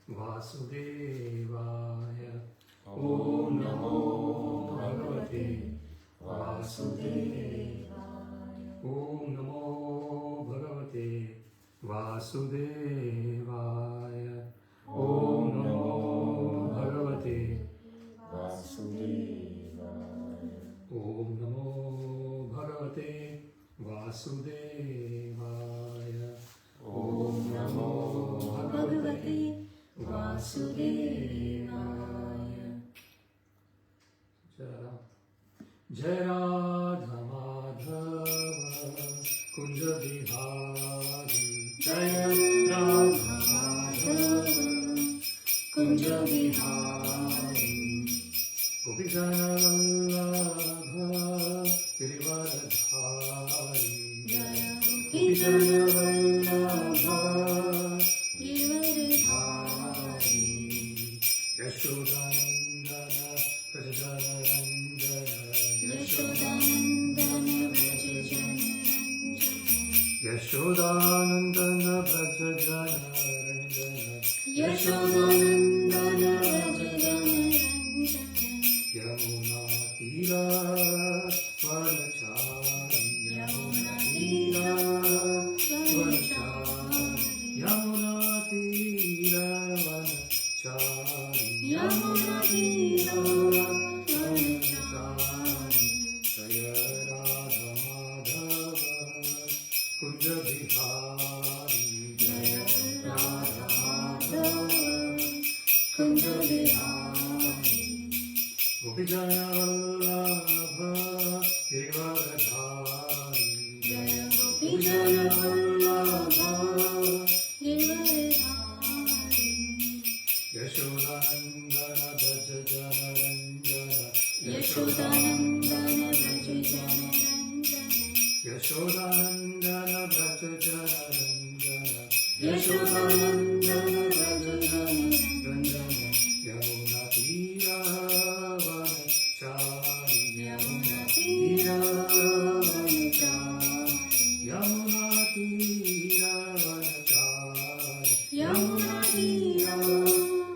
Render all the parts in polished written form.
वासुदेवाय। ॐ नमो भगवते वासुदेवाय। ॐ नमो भगवते वासुदेवाय। ॐ नमो भगवते वासुदेवाय। ॐ नमो भगवते वासुदेवाय। ॐ नमो भगवते वासुदेवाय। जय राधा माधव कुंज बिहारी। जय राधा माधव कुंज बिहारी। गोपीजन वल्लभ गिरिवरधारी। गोपीजन वल्लभ गिरिवरधारी। यशोदानंदन व्रज रंजन। यशोदानंदन व्रज यशोदानंदन व्रज रंजन। यशोदानंदन व्रज यमुना तीरा वनचारी। यमुना तीरा वनचारी। यमुना तीरा वनचारी। यमुना तीरा वनचारी। जय राधा माधव कुंज बिहारी। जय राधा माधव कुंज बिहारी। गोपीजन वल्लभ गिरिवरधारी। जय गोपीजन वल्लभ गिरिवरधारी। यशोदानंदन व्रज रंजन। यशोदानंदन व्रज रंजन। यशोदानंदन व्रज रंजन। यशोदानंदन व्रज रंजन। यमुना तीरा वनचारी। यमुना तीरा वनचारी। यमुना तीरा वनचारी। यमुना तीरा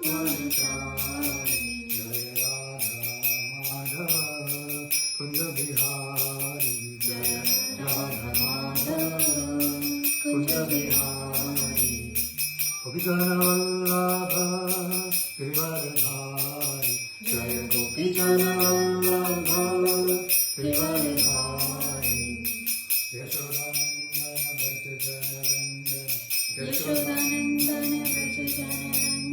वनचारी। जय राधा माधव कुंज बिहारी। जय राधा माधव कुंज बिहारी। गोपीजन वल्लभ गिरिवरधारी। जय गोपीजन वल्लभ गिरिवरधारी। यशोदानंदन व्रज रंजन। यशोदानंदन व्रज रंजन।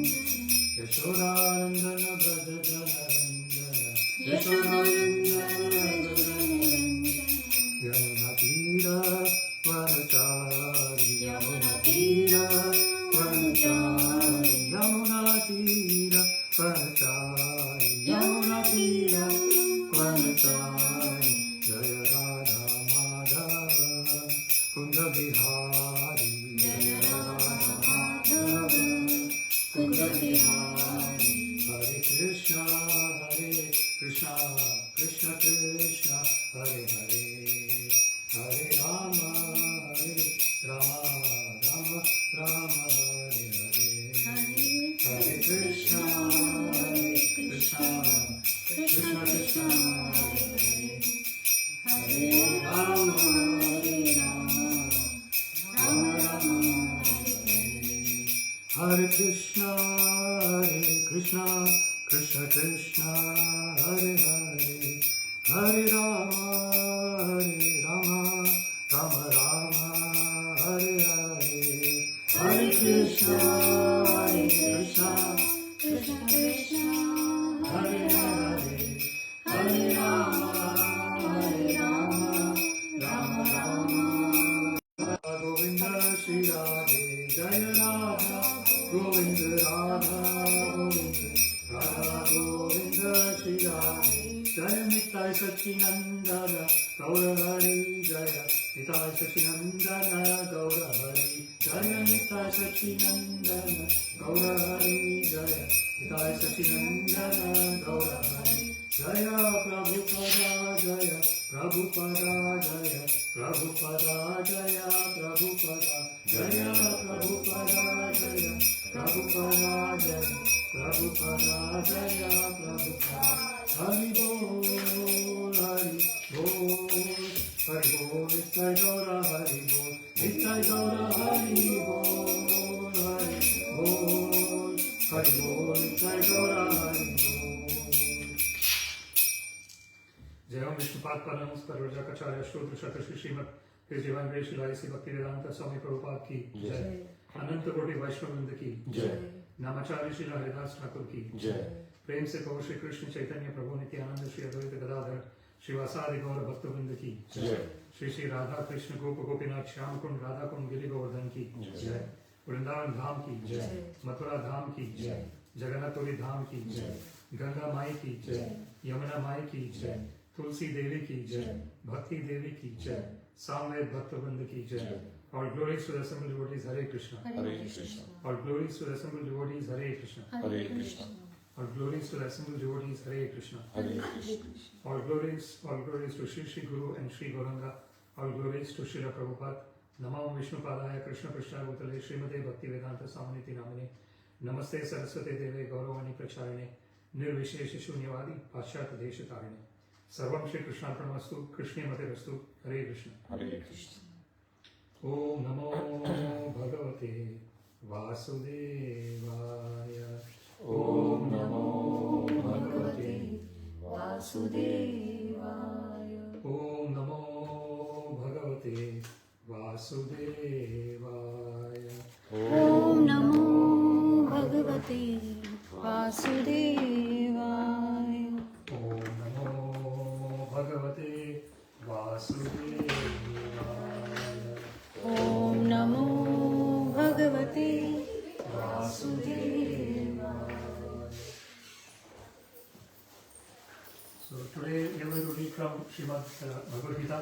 यशोदानंदन व्रज रंजन। यशोदानंदन व्रज रंजन। यमुना तीरा वनचारी। यमुना तीरा वनचारी। यमुना तीरा वनचारी। यमुना तीरा वनचारी। जय राधा माधव कुंज बिहारी। जय राधा माधव कुंज बिहारी। हरे कृष्णा कृष्ण कृष्ण हरे हरे। हरे राम राम राम हरे हरे। हरे कृष्णा कृष्ण कृष्ण हरे हरे। हरे राम राम राम हरे हरे। हरे कृष्णा कृष्ण कृष्ण हरे हरे। हरे राम राम राम हरे हरे। हरे कृष्णा कृष्ण कृष्ण हरे हरे। हरे राम राम राम। गोविंद श्री राधे जय राधा गोविंद राधा गोविंद राधा गोविंद श्री राधे। जय निताय सच्चिनंदन गौर हरि। जय निताय सच्चिनंदन गौर हरि। जय निताय सच्चिनंदन गौर हरि। जय निताय सच्चिनंदन गौर हरि। जय प्रभुपदा जय प्रभुपदा जय प्रभुपदा जय प्रभुपदा जय प्रभुपदा जय Prabhupada Jaya, Prabhupada Jaya, Prabhupada. Hari Bol, Hari Bol, Hari Bol, Nitai Gaura Hari Bol, Nitai Gaura Hari Bol, Hari Bol, Hari Bol, Nitai Gaura Hari Bol. Jai Om Vishnupad Paranams Parvajakacharya Shodra Shatashi Srimad His Divine Grace Shri Sri Bhaktivedanta Swami Prabhupada ki Jai. Ananta Koti Vaishnavinda ki Jai. Namacharya Shri Haridas Thakur ki Jai. प्रेम से कहो श्री कृष्ण चैतन्य प्रभु नित्यानंद श्री अद्वैत गदाधर श्रीवासादि गौर भक्तवृंद की जय। श्री श्री राधा कृष्ण गोप गोपीनाथ श्याम कुंड राधा कुंड गिरि गोवर्धन की जय। वृंदावन धाम की जय, मथुरा धाम की जय, जगन्नाथपुरी धाम की जय, गंगा माई की जय, यमुना माई की जय, तुलसी देवी की जय, भक्ति देवी की जय, सामवेद भक्तवृंद की जय। All glories to the assembled devotees, Hare Krishna. Hare Krishna. All glories to the assembled devotees, Hare Krishna. Hare Krishna. All glories to the assembled devotees, Hare Krishna. Hare Krishna. All glories to Shri Shri Guru and Shri Gauranga. All glories to Srila Prabhupada. Namo Vishnu Padaya Krishna Prishna Bhutale Srimate Bhaktivedanta Swaminiti Namine. Namaste Saraswate Deve Gauravani Pracharine. Nirvishesh Shunyavadi Paschat Deshatarine. Sarvam Shri Krishna Pramastu Krishna Mate Rastu. Hare Krishna. Hare Krishna. Om Namo Bhagavate Vasudevaya. Om Namo Bhagavate Vasudevaya. Om Namo Bhagavate Vasudevaya. Om Namo Bhagavate Vasudevaya. Om Namo Bhagavate Vasudevaya. Om Namo Bhagavate Vasudevaya. So today we are going to read from Srimad Bhagavad-Gita,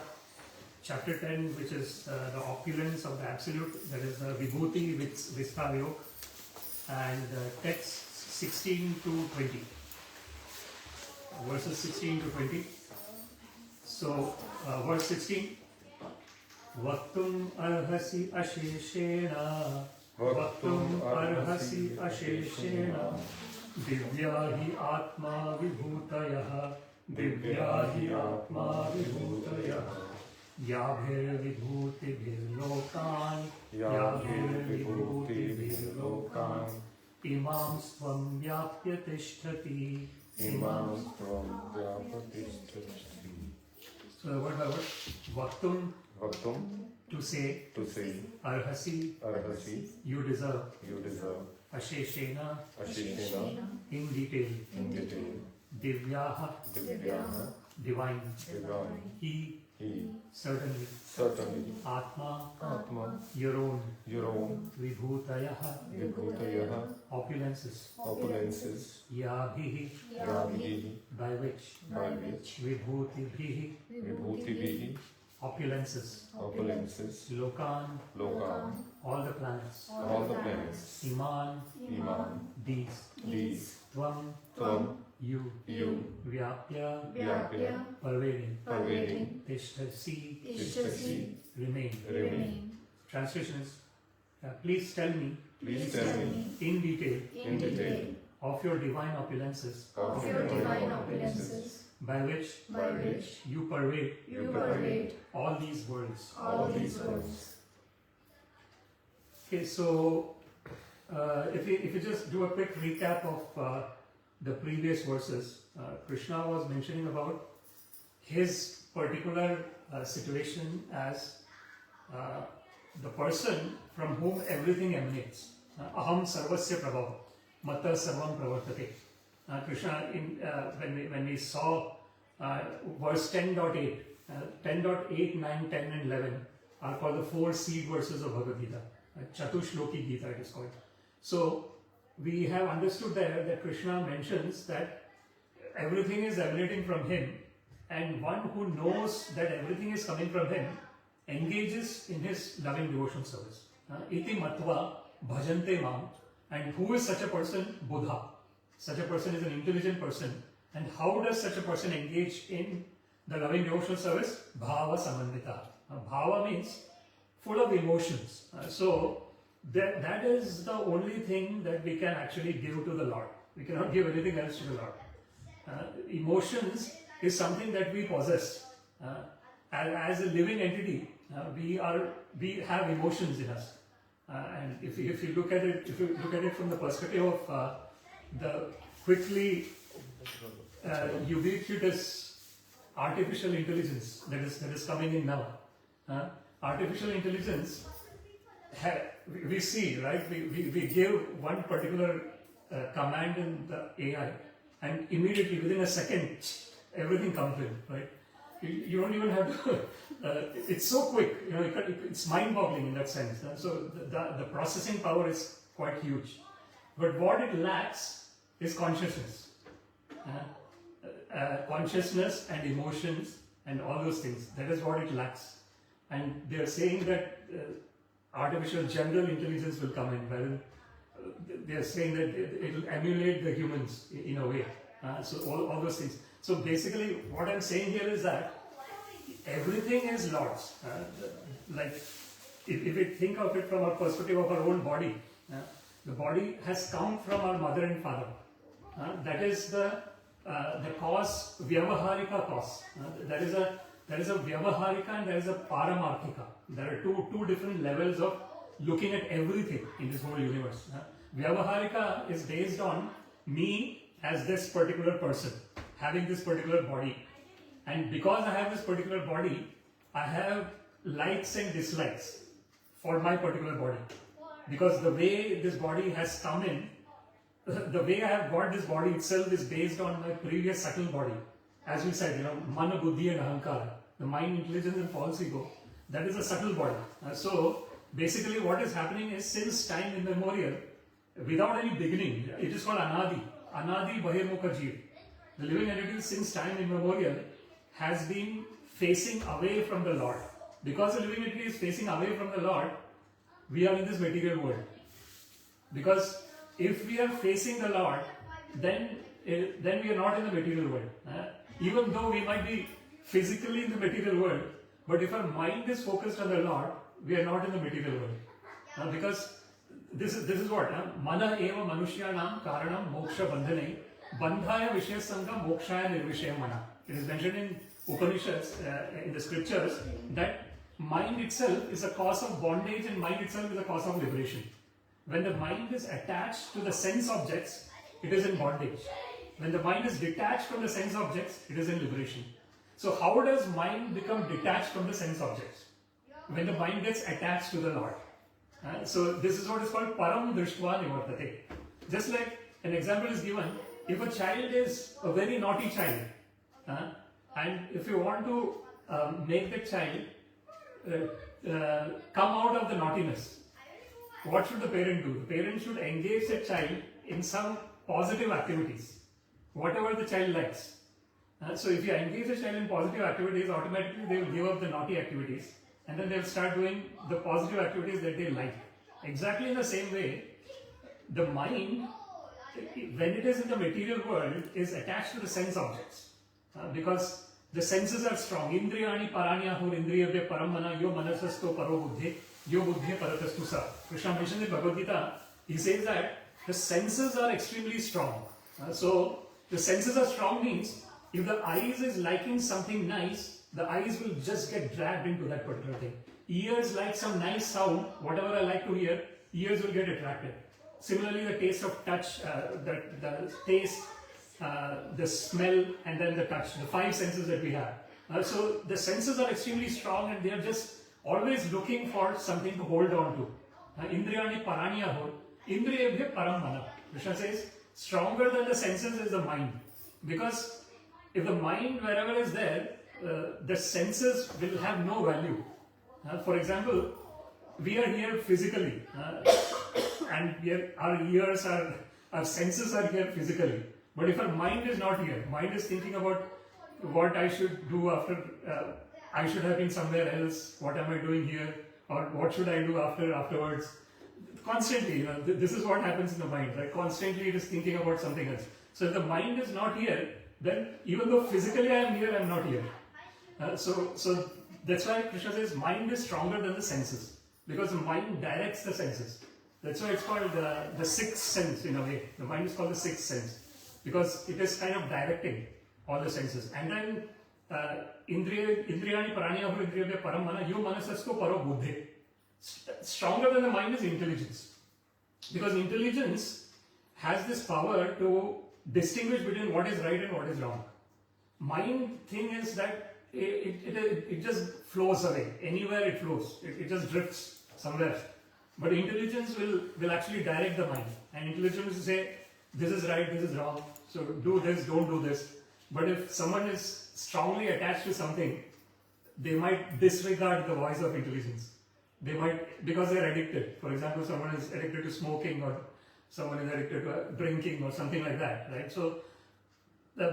chapter 10, which is the opulence of the Absolute, that is the Vibhuti with Vistaryo, and texts 16 to 20, verses 16 to 20. So, verse 16, Vaktum arhasi asheshena, Vaktum arhasi asheshena, Divya hi atma vibhutayah, Divya hi atma vibhutayah, Yabhir vibhutibhir lokan, Yabhir vibhutibhir lokan, Imam svam vyapya tishtati, Imam Stvam Vyapatishtati. So word by word, Vaktum, Vaktum, to say, Arhasi, Arhasi, you deserve, you deserve, Asheshena, Ashishena, in detail, in detail, Divyaha, Divyaha, divine, divine, He, certainly, Atma, Atma, your own, Vibhutayaha, Vibhutayaha, opulences, Yabhihi, Yabhihi, by which, Vibhutibhihi, Vibhutibihi, opulences, Lokan, all the planets, Iman, these, Tvam, you, Vyapya, pervading, Tishtasi, remain. Translation is, please tell me, in detail, of your divine opulences, by which you pervade all these worlds. Okay, so if you just do a quick recap of the previous verses, Krishna was mentioning about his particular situation as the person from whom everything emanates. Aham sarvasya prabhava, matta sarvam pravartate. Krishna, when we saw verse 10.8, 10.8, 9, 10 and 11 are called the 4 seed verses of Bhagavad-Gita. Chatushloki Gita it is called. So we have understood there that Krishna mentions that everything is emanating from him, and one who knows that everything is coming from him engages in his loving devotion service. Iti matva bhajante mam. And who is such a person? Buddha. Such a person is an intelligent person. And how does such a person engage in the loving devotional service? Bhava samandita. Bhava means full of emotions. So that is the only thing that we can actually give to the Lord. We cannot give anything else to the Lord. Emotions is something that we possess. As a living entity, we have emotions in us. And if you look at it from the perspective of the quickly ubiquitous artificial intelligence that is coming in now, artificial intelligence, we see, right? We give one particular command in the AI, and immediately within a second, everything comes in, right? You don't even have to. It's so quick, it's mind-boggling in that sense. So the processing power is quite huge. But what it lacks is consciousness. Consciousness and emotions and all those things. That is what it lacks. And they are saying that artificial general intelligence will come in, wherein they are saying that it will emulate the humans in a way. So all those things. So basically, what I'm saying here is that everything is Lord's. Like, if we think of it from a perspective of our own body, the body has come from our mother and father. That is the cause, vyavaharika cause. There is a vyavaharika and there is a paramarthika. There are two different levels of looking at everything in this whole universe. Vyavaharika is based on me as this particular person, having this particular body. And because I have this particular body, I have likes and dislikes for my particular body. Because the way this body has come in, the way I have got this body itself is based on my previous subtle body. As we said, mana, buddhi and ahankara, the mind, intelligence and false ego, that is a subtle body. So basically what is happening is, since time immemorial, without any beginning, it is called anadi bahirmukha jeev. The living entity since time immemorial has been facing away from the Lord. Because the living entity is facing away from the Lord, we are in this material world. Because if we are facing the Lord, then we are not in the material world. Even though we might be physically in the material world, but if our mind is focused on the Lord, we are not in the material world. Because this is what? Mana eva manushyanam karanam moksha bandhane bandhaya vishayasanga mokshaya nirvishaya mana. It is mentioned in Upanishads, in the scriptures, that mind itself is a cause of bondage and mind itself is a cause of liberation. When the mind is attached to the sense objects, it is in bondage. When the mind is detached from the sense objects, it is in liberation. So how does mind become detached from the sense objects? When the mind gets attached to the Lord. So this is what is called param drishtva nivartate. Just like an example is given, if a child is a very naughty child, and if you want to make the child come out of the naughtiness, what should the parent do? The parent should engage the child in some positive activities, whatever the child likes. So if you engage the child in positive activities, automatically they will give up the naughty activities, and then they will start doing the positive activities that they like. Exactly in the same way, the mind, when it is in the material world, is attached to the sense objects. Because the senses are strong. Indriyani paranyahur indriyabhya paramana yo manasasto paro buddhe yo buddhe paratastu sa. Krishna mentions in Bhagavad-Gita, he says that the senses are extremely strong. So the senses are strong means, if the eyes is liking something nice, the eyes will just get dragged into that particular thing. Ears like some nice sound, whatever I like to hear, ears will get attracted. Similarly, the taste of touch, the taste, the smell, and then the touch, the five senses that we have. So the senses are extremely strong and they are just always looking for something to hold on to. Indriyani paranyahur, indriyabhya param mana. Krishna says, stronger than the senses is the mind. Because if the mind wherever is there, the senses will have no value. For example, we are here physically, and our ears, our senses are here physically. But if our mind is not here, mind is thinking about what I should do after, I should have been somewhere else, what am I doing here, or what should I do afterwards. Constantly, this is what happens in the mind, right? Constantly it is thinking about something else. So if the mind is not here, then even though physically I am here, I am not here. So that's why Krishna says mind is stronger than the senses, because the mind directs the senses. That's why it's called the sixth sense in a way. The mind is called the sixth sense because it is kind of directing all the senses. And then indriyani paraniyahu indriya param mana, you manasasto paro buddhi. Stronger than the mind is intelligence. Because intelligence has this power to distinguish between what is right and what is wrong. Mind thing is that it just flows away. Anywhere it flows. It just drifts somewhere. But intelligence will actually direct the mind. And intelligence will say, this is right, this is wrong. So do this, don't do this. But if someone is strongly attached to something, they might disregard the voice of intelligence. They might, because they're addicted. For example, someone is addicted to smoking or someone is addicted to drinking or something like that, right? So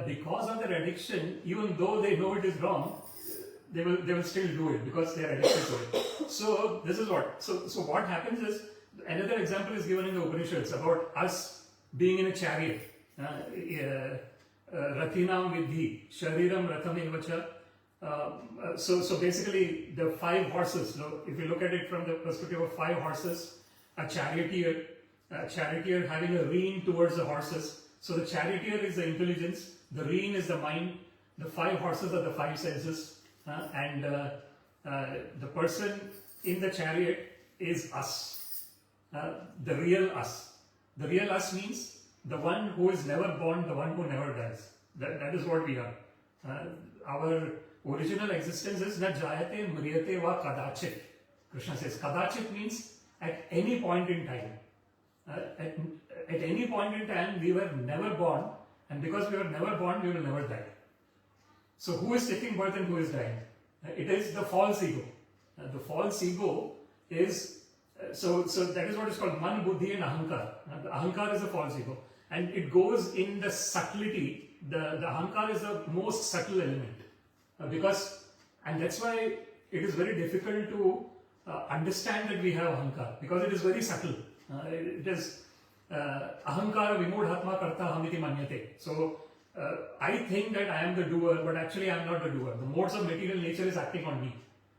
because of their addiction, even though they know it is wrong, they will still do it because they are addicted to it. So this is what. So what happens is, another example is given in the Upanishads about us being in a chariot. Ratinam vidhi, shariram ratham evacha. So basically, the 5 horses. So if you look at it from the perspective of 5 horses, a charioteer having a rein towards the horses. So the charioteer is the intelligence, the rein is the mind, the 5 horses are the 5 senses, and the person in the chariot is us, the real us. The real us means the one who is never born, the one who never dies. That is what we are. Our original existence is na jayate mriyate va kadachit. Krishna says kadachit means at any point in time. At any point in time, we were never born, and because we were never born, we will never die. So who is taking birth and who is dying? It is the false ego. The false ego is, so that is what is called man, buddhi and ahankar. The ahankar is the false ego. And it goes in the subtlety. The ahankar is the most subtle element. And that's why it is very difficult to understand that we have ahankar, because it is very subtle. It is ahankara vimodhatma karta hamiti manyate. So I think that I am the doer, but actually I am not the doer. The modes of material nature is acting on me.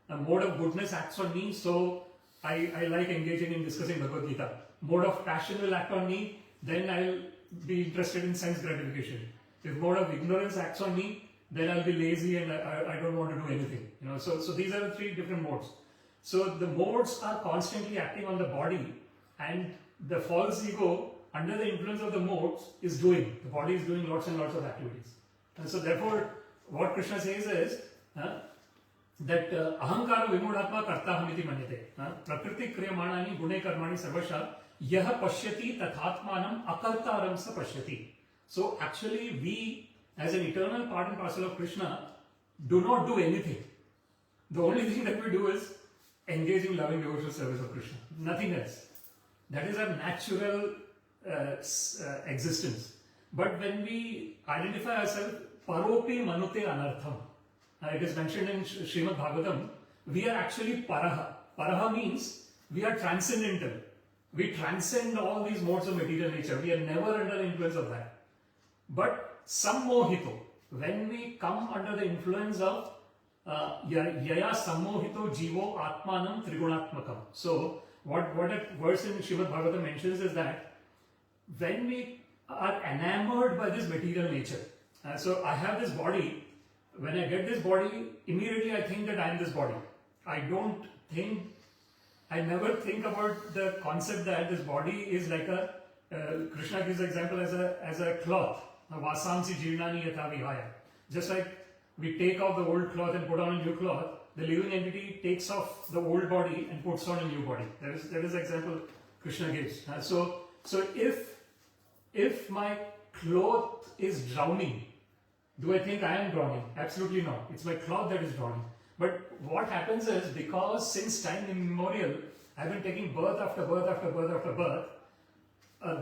The mode of goodness acts on me, so I like engaging in discussing Bhagavad-Gita. Mode of passion will act on me, then I'll be interested in sense gratification. If mode of ignorance acts on me, then I'll be lazy and I don't want to do anything. So these are the 3 different modes. So the modes are constantly acting on the body, and the false ego, under the influence of the modes, is doing. The body is doing lots and lots of activities. And so therefore, what Krishna says is that ahankara vimodhatma karta hamiti manyate. Prakriti kriyamanani gune karmani sarvasha yah pashyati tathatmanam akartaram sa pashyati. So actually, we, as an eternal part and parcel of Krishna, do not do anything. The only thing that we do is engage in loving devotional service of Krishna. Nothing else. That is our natural existence. But when we identify ourselves, paropi manute anartham. It is mentioned in Srimad Bhagavatam, we are actually paraha. Paraha means we are transcendental. We transcend all these modes of material nature. We are never under the influence of that. But sammohito, when we come under the influence of yaya sammohito jivo atmanam trigunatmakam. So what a verse in Srimad Bhagavatam mentions is that when we are enamored by this material nature, so I have this body. When I get this body, immediately I think that I am this body. I never think about the concept that this body is like a, Krishna gives the example as a cloth. Vasamsi jirnani yatha vihaya. Just like we take off the old cloth and put on a new cloth, the living entity takes off the old body and puts on a new body. That is the example Krishna gives. So if my cloth is drowning, do I think I am drowning? Absolutely not. It's my cloth that is drowning. But what happens is, because since time immemorial, I've been taking birth after birth after birth after birth,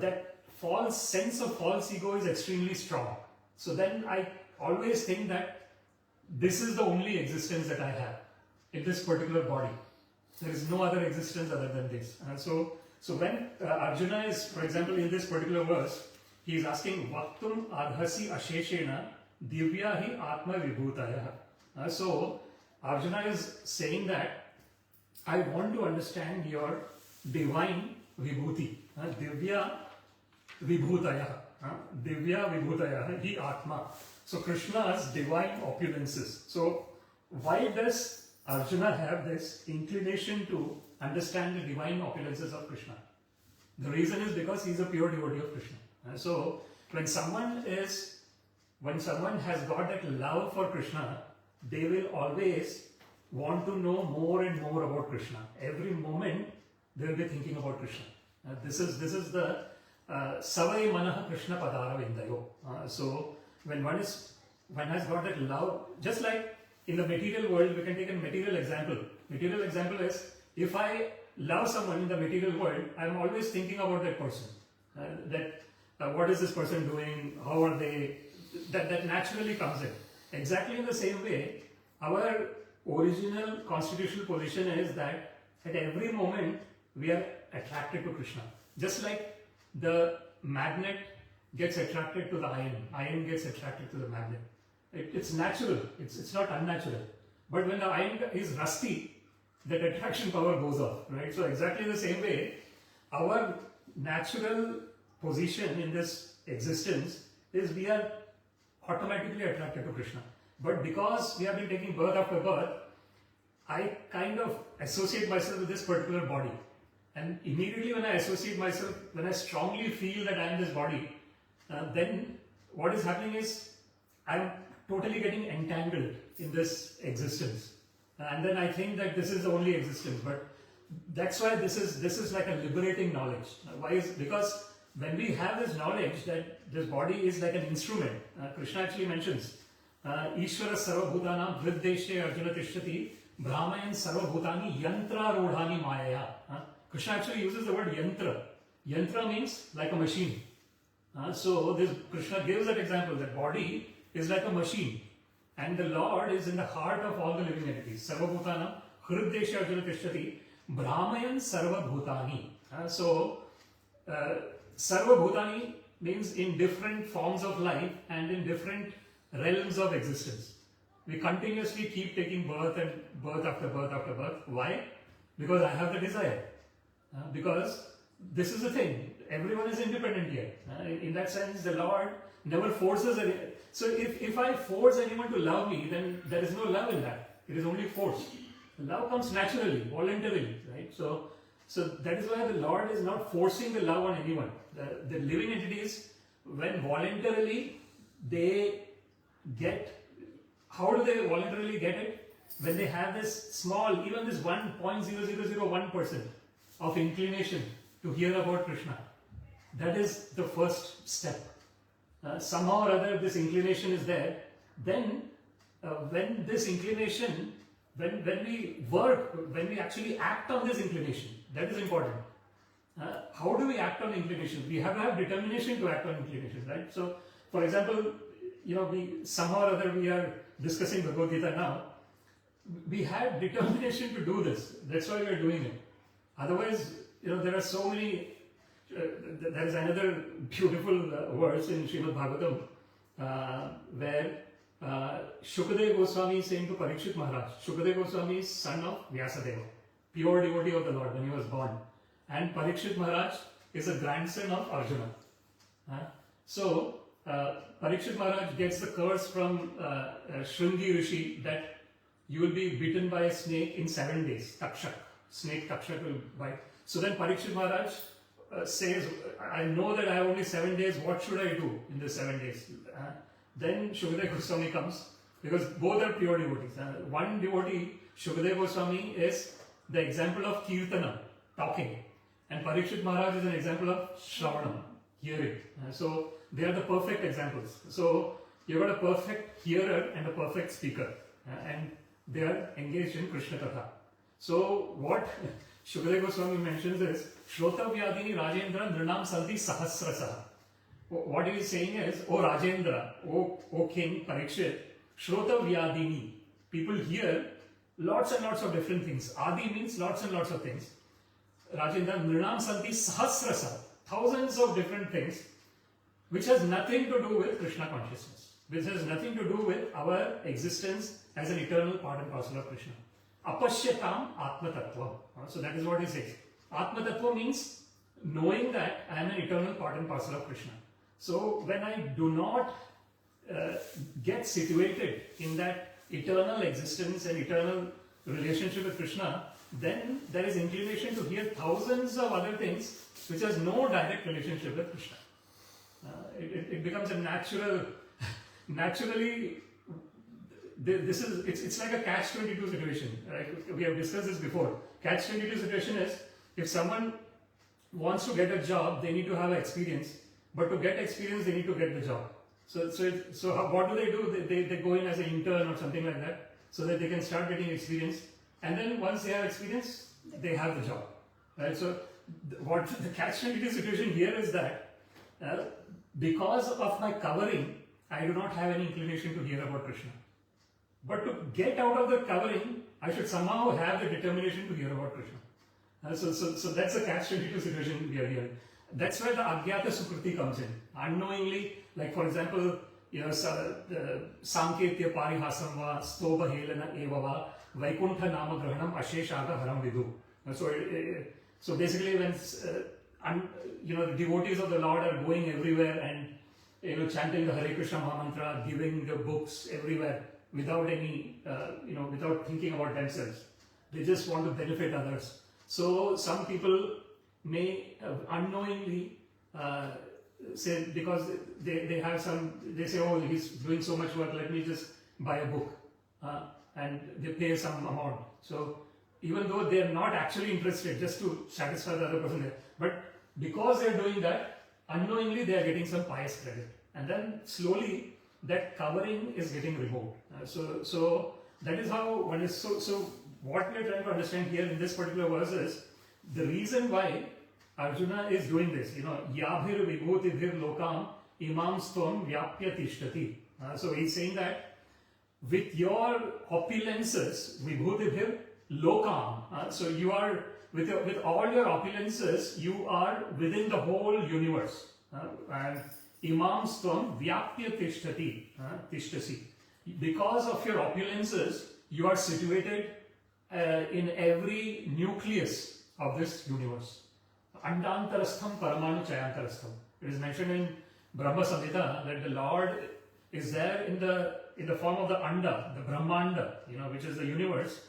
that false sense of false ego is extremely strong. So then I always think that this is the only existence that I have in this particular body. There is no other existence other than this. So when Arjuna is, for example, in this particular verse, he is asking, Vaktum arhasi asheshena divya hi atma vibhutaya. So Arjuna is saying that I want to understand your divine vibhuti. Divya vibhutaya. Divya vibhutaya. He Atma. So Krishna's divine opulences. So why does Arjuna have this inclination to understand the divine opulences of Krishna? The reason is because he is a pure devotee of Krishna. So when someone has got that love for Krishna, they will always want to know more and more about Krishna. Every moment they will be thinking about Krishna. This is the Savai Manaha Krishna Padara Vindayo. So when one has got that love, just like in the material world, we can take a material example. Material example is, if I love someone in the material world, I am always thinking about that person. What is this person doing? How are they? That naturally comes in. Exactly in the same way, our original constitutional position is that at every moment we are attracted to Krishna. Just like the magnet gets attracted to the iron gets attracted to the magnet. It's natural, it's not unnatural. But when the iron is rusty, that attraction power goes off, right? So exactly the same way, our natural position in this existence is we are automatically attracted to Krishna. But because we have been taking birth after birth, I kind of associate myself with this particular body. And immediately when I associate myself, when I strongly feel that I am this body, then what is happening is I am totally getting entangled in this existence. And then I think that this is the only existence. But that's why this is like a liberating knowledge. Why is because when we have this knowledge that this body is like an instrument, Krishna actually mentions, Ishvara sarvabhutanam vriddeshe arjuna tishtati brahmayan sarvabhutani yantra rodhani mayaya. Krishna actually uses the word yantra. Yantra means like a machine. So this Krishna gives that example, that body is like a machine. And the Lord is in the heart of all the living entities. Sarvabhutanam hriddeshe arjuna tishtati brahmayan sarvabhutani. So Sarvabhutani means in different forms of life and in different realms of existence. We continuously keep taking birth and birth after birth after birth. Why? Because I have the desire. Because this is the thing. Everyone is independent here. In that sense, the Lord never forces anyone. So if I force anyone to love me, then there is no love in that. It is only force. Love comes naturally, voluntarily, right? So that is why the Lord is not forcing the love on anyone. The living entities, when voluntarily they get, how do they voluntarily get it? When they have this small, even this 1.0001% of inclination to hear about Krishna. That is the first step. Somehow or other this inclination is there. Then when this inclination, when we work, when we actually act on this inclination, that is important. How do we act on inclination? We have to have determination to act on inclination, right? So, for example, we somehow or other we are discussing Bhagavad-Gita now. We had determination to do this. That's why we are doing it. Otherwise, there are so many. There is another beautiful verse in Srimad Bhagavatam where Shukadeva Goswami is saying to Parikshit Maharaj. Shukadeva Goswami is son of Vyasadeva, pure devotee of the Lord when he was born. And Parikshit Maharaj is a grandson of Arjuna. So Parikshit Maharaj gets the curse from Shringi Rishi that you will be bitten by a snake in 7 days. Takshak. Snake Takshak will bite. So then Parikshit Maharaj says, I know that I have only 7 days, what should I do in the 7 days? Then Shukadeva Goswami comes, because both are pure devotees. One devotee, Shukadeva Goswami, is the example of Kirtana, talking. And Parikshit Maharaj is an example of Shravanam, hearing. So they are the perfect examples. So you've got a perfect hearer and a perfect speaker. And they are engaged in Krishna Katha. So what Shukadeva Goswami mentions is, Shrotavyadini Rajendra Nrinam Santi Sahasrasaha. What he is saying is, O Rajendra, O King Parikshit, Shrotavyadini. People hear lots and lots of different things. Adi means lots and lots of things. Rajendra Nrinam Santi Sahasrasaha. Thousands of different things, which has nothing to do with Krishna consciousness. Which has nothing to do with our existence as an eternal part and parcel of Krishna. Apashyatam Atma Tattva. So that is what he says. Atma Tattva means knowing that I am an eternal part and parcel of Krishna. So when I do not get situated in that eternal existence and eternal relationship with Krishna, then there is inclination to hear thousands of other things which has no direct relationship with Krishna. It becomes a naturally, it's like a catch-22 situation. Right? We have discussed this before. Catch-22 situation is, if someone wants to get a job, they need to have experience. But to get experience, they need to get the job. So what do? They go in as an intern or something like that, so that they can start getting experience. And then once they have experience, they have the job. Right? So what the catch-22 situation here is that because of my covering, I do not have any inclination to hear about Krishna. But to get out of the covering, I should somehow have the determination to hear about Krishna. So that's a catch-22 situation we are here. That's where the Agyata Sukriti comes in. Unknowingly, like for example, Sanketya Parihasam va Stoba Helana Eva va Vaikuntha Nama Grahanam Asheshaga Haram Vidu. So basically when the devotees of the Lord are going everywhere and chanting the Hare Krishna Mahamantra, giving the books everywhere without any without thinking about themselves. They just want to benefit others. So some people may unknowingly say, because they say, oh, he's doing so much work, let me just buy a book, and they pay some amount. So even though they are not actually interested, just to satisfy the other person there, but because they are doing that, unknowingly they are getting some pious credit, and then slowly that covering is getting removed. So that is how one is. So what we are trying to understand here in this particular verse is the reason why Arjuna is doing this. Yabhir vibhutibhir lokam imam stvam vyapya tishtati. So he's saying that with your opulences, vibhutibhir lokam. So you are with all your opulences, you are within the whole universe. And imam stvam vyapya tishtati. Tishtasi. Because of your opulences, you are situated in every nucleus of this universe. Andantarastham paramanu chayantarastham. It is mentioned in Brahma Samhita that the Lord is there in the form of the Anda, the Brahmanda, which is the universe,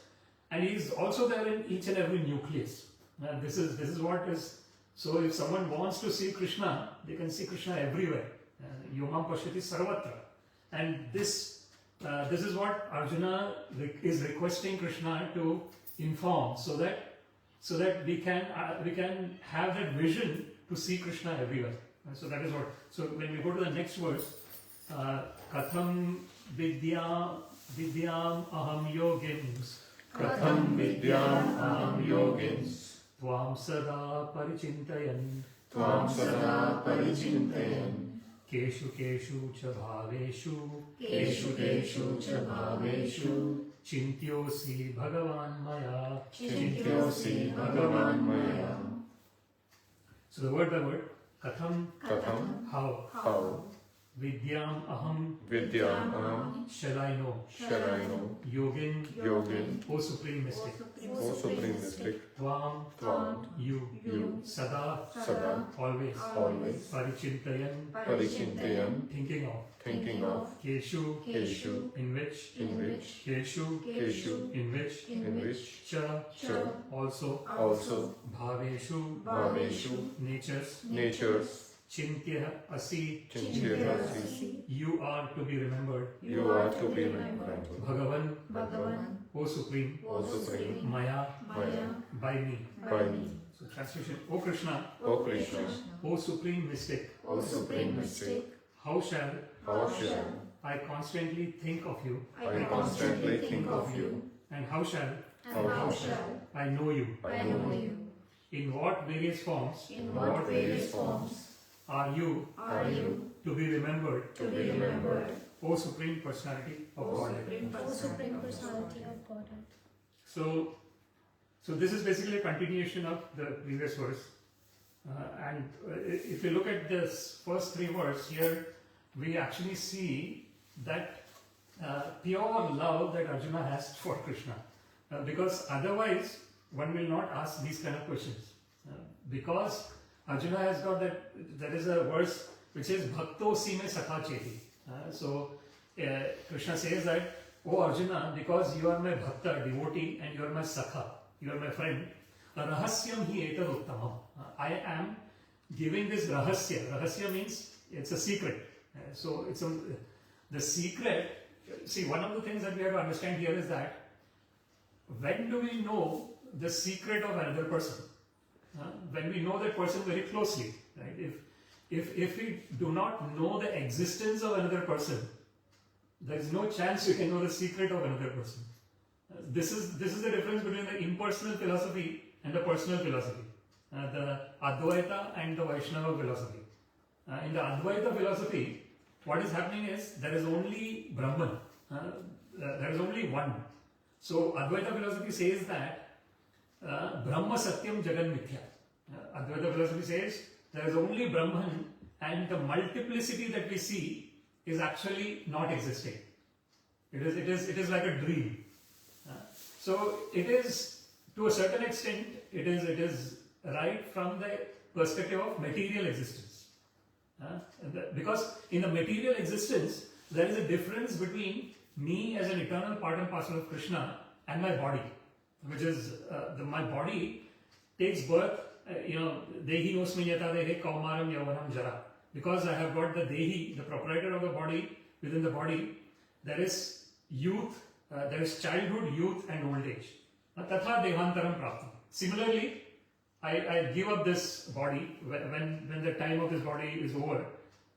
and He is also there in each and every nucleus. This is what is. So if someone wants to see Krishna, they can see Krishna everywhere. Yomam pashyati sarvatra. And this is what Arjuna is requesting Krishna to inform, so that we can have that vision to see Krishna everywhere. So that is what. So when we go to the next verse, Katham vidyam aham yogins. Katham vidyam aham yogins. Tvam sada parichintayan. Tvam sada parichintayan. Keshu keshu cha bhaveshu. Keshu keshu cha bhaveshu. Chintyosi Bhagavan Maya. Chintyosi Bhagavan Maya. So the word by word, Katham, Katham, how, Vidyam Aham, Vidyam aham, shall I know, Yogin, Yogin, O Supreme Mystic, O Supreme Mystic, Tvam, you, Sada, always, Parichintayan, Parichintayan, thinking of, Keshu, in which, Keshu, in which, Cha, also, Bhaveshu, natures, Chintya Asi, you are to be remembered, Bhagavan, O Supreme, Maya, by me. So translation, O Krishna, O Supreme Mystic, how shall I constantly think of you, and how shall I know you, in what various forms are you to be remembered, O Supreme Personality of Godhead. So this is basically a continuation of the previous verse. And if you look at this first three verses here, we actually see that pure love that Arjuna has for Krishna. Because otherwise, one will not ask these kind of questions. Because Arjuna has got that, there is a verse which says, Bhakto Sime Sakha Cheti. Krishna says that, oh Arjuna, because you are my bhakta, devotee, and you are my sakha, you are my friend, rahasyam hi etad uttamam. I am giving this rahasya. Rahasya means it's a secret. The secret, see, one of the things that we have to understand here is that when do we know the secret of another person? When we know that person very closely, right? If we do not know the existence of another person, there is no chance you can know the secret of another person. This is the difference between the impersonal philosophy and the personal philosophy, the Advaita and the Vaishnava philosophy. In the Advaita philosophy, what is happening is there is only Brahman, there is only one. So Advaita philosophy says that Brahma Satyam Jagan Mithya. Advaita philosophy says there is only Brahman, and the multiplicity that we see is actually not existing. It is like a dream. So it is, to a certain extent, it is right from the perspective of material existence. Because in the material existence, there is a difference between me as an eternal part and parcel of Krishna and my body, which is my body takes birth. Dehi osminyata dehe kaumaram yauvanam jara. Because I have got the Dehi, the proprietor of the body, within the body, there is youth, there is childhood, youth and old age. Tatha devantaram praptam. Similarly, I give up this body when the time of this body is over.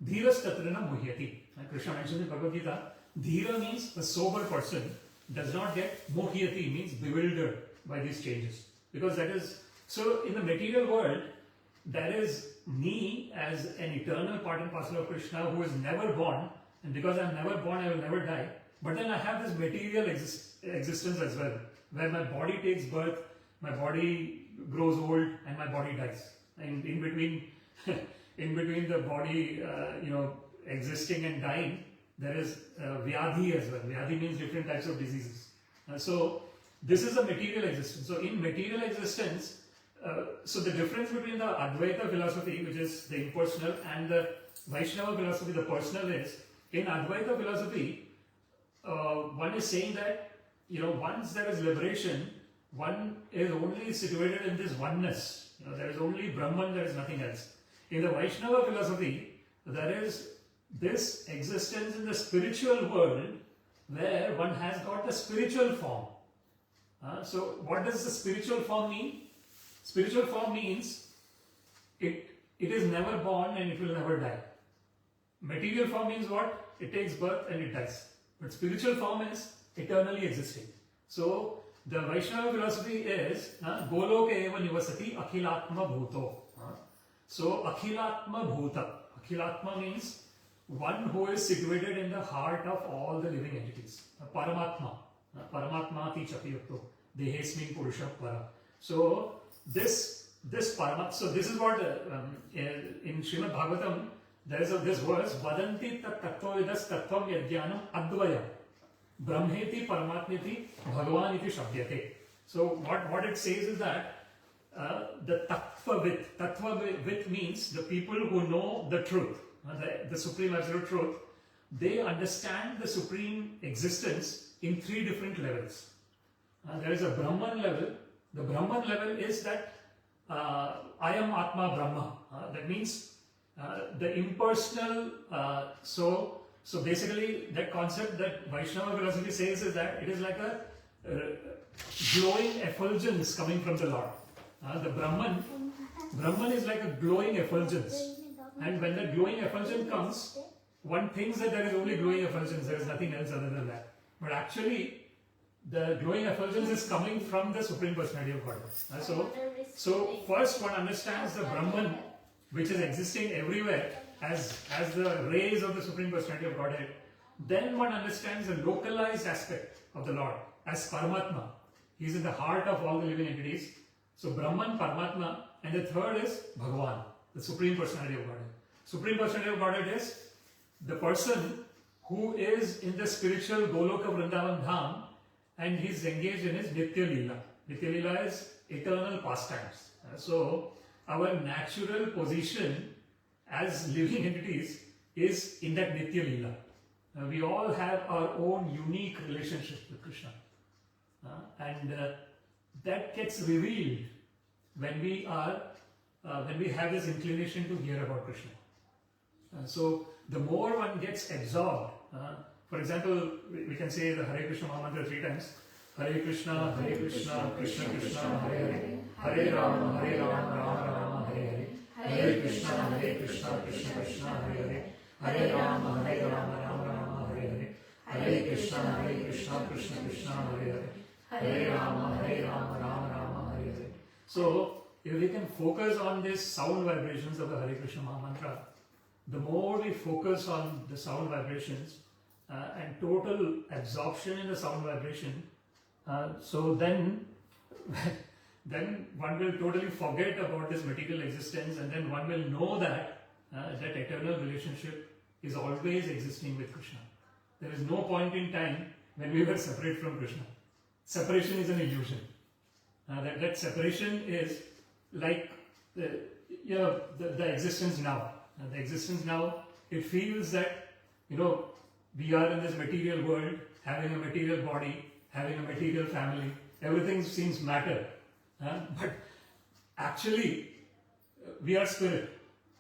Dhiras tatrana muhyati. Krishna mentions in Bhagavad-Gita, dhira means a sober person does not get muhyati, means bewildered by these changes. Because that is, so in the material world, there is me as an eternal part and parcel of Krishna who is never born, and because I am never born, I will never die. But then I have this material existence as well, where my body takes birth, my body grows old, and my body dies. And in between the body, existing and dying, there is vyadhi as well. Vyadhi means different types of diseases. So this is a material existence. So in material existence, so the difference between the Advaita philosophy, which is the impersonal, and the Vaishnava philosophy, the personal, is in Advaita philosophy, one is saying that once there is liberation, one is only situated in this oneness. There is only Brahman, there is nothing else. In the Vaishnava philosophy, there is this existence in the spiritual world where one has got the spiritual form. So what does the spiritual form mean? Spiritual form means it is never born and it will never die. Material form means what? It takes birth and it dies. But spiritual form is eternally existing. So the Vaishnava philosophy is Goloka eva nivasati akhilatma bhuto. So akhilatma bhuta. Akhilatma means one who is situated in the heart of all the living entities. Paramatma. Paramatma ti chapiyakto. Dehesmin purusha para. So this Paramatma, so this is what in Srimad Bhagavatam there is this verse, Vadanti tat tattvavidas tattvam yadyanam advaya brahmeti paramatmeti bhagavan iti shabdyate. So what it says is that the tattvavit means the people who know the truth, the supreme absolute truth. They understand the supreme existence in three different levels. There is a Brahman level. The Brahman level is that I am Atma Brahma. That means the impersonal. So basically, that concept that Vaishnava philosophy says is that it is like a glowing effulgence coming from the Lord. The Brahman is like a glowing effulgence, and when that glowing effulgence comes, one thinks that there is only glowing effulgence. There is nothing else other than that. But actually, the glowing effulgence is coming from the Supreme Personality of Godhead. So first one understands the Brahman, which is existing everywhere as the rays of the Supreme Personality of Godhead. Then one understands the localized aspect of the Lord as Paramatma. He is in the heart of all the living entities. So Brahman, Paramatma, and the third is Bhagavan, the Supreme Personality of Godhead. Supreme Personality of Godhead is the person who is in the spiritual Goloka Vrindavan Dham, and he is engaged in his Nitya Leela. Nitya Leela is eternal pastimes. So our natural position as living entities is in that Nitya Leela. We all have our own unique relationship with Krishna. And that gets revealed when we have this inclination to hear about Krishna. So the more one gets absorbed, for example, we can say the Hare Krishna Mahamantra 3 times. Hare Krishna, Krishna Krishna, Hare Hare, Hare Rama, Rama Rama, Hare Hare, Hare Krishna, Krishna Krishna, Hare Hare, Hare Rama, Rama Rama, Hare Hare, Hare Krishna, Krishna Krishna, Hare Hare, Hare Rama, Rama Rama, Hare Hare. So, if we can focus on these sound vibrations of the Hare Krishna Mahamantra, the more we focus on the sound vibrations and total absorption in the sound vibration, so then one will totally forget about this material existence, and then one will know that that eternal relationship is always existing with Krishna. There is no point in time when we were separate from Krishna. Separation is an illusion. That separation is like the existence now. The existence now, it feels that we are in this material world, having a material body, having a material family. Everything seems matter. But actually, we are spirit.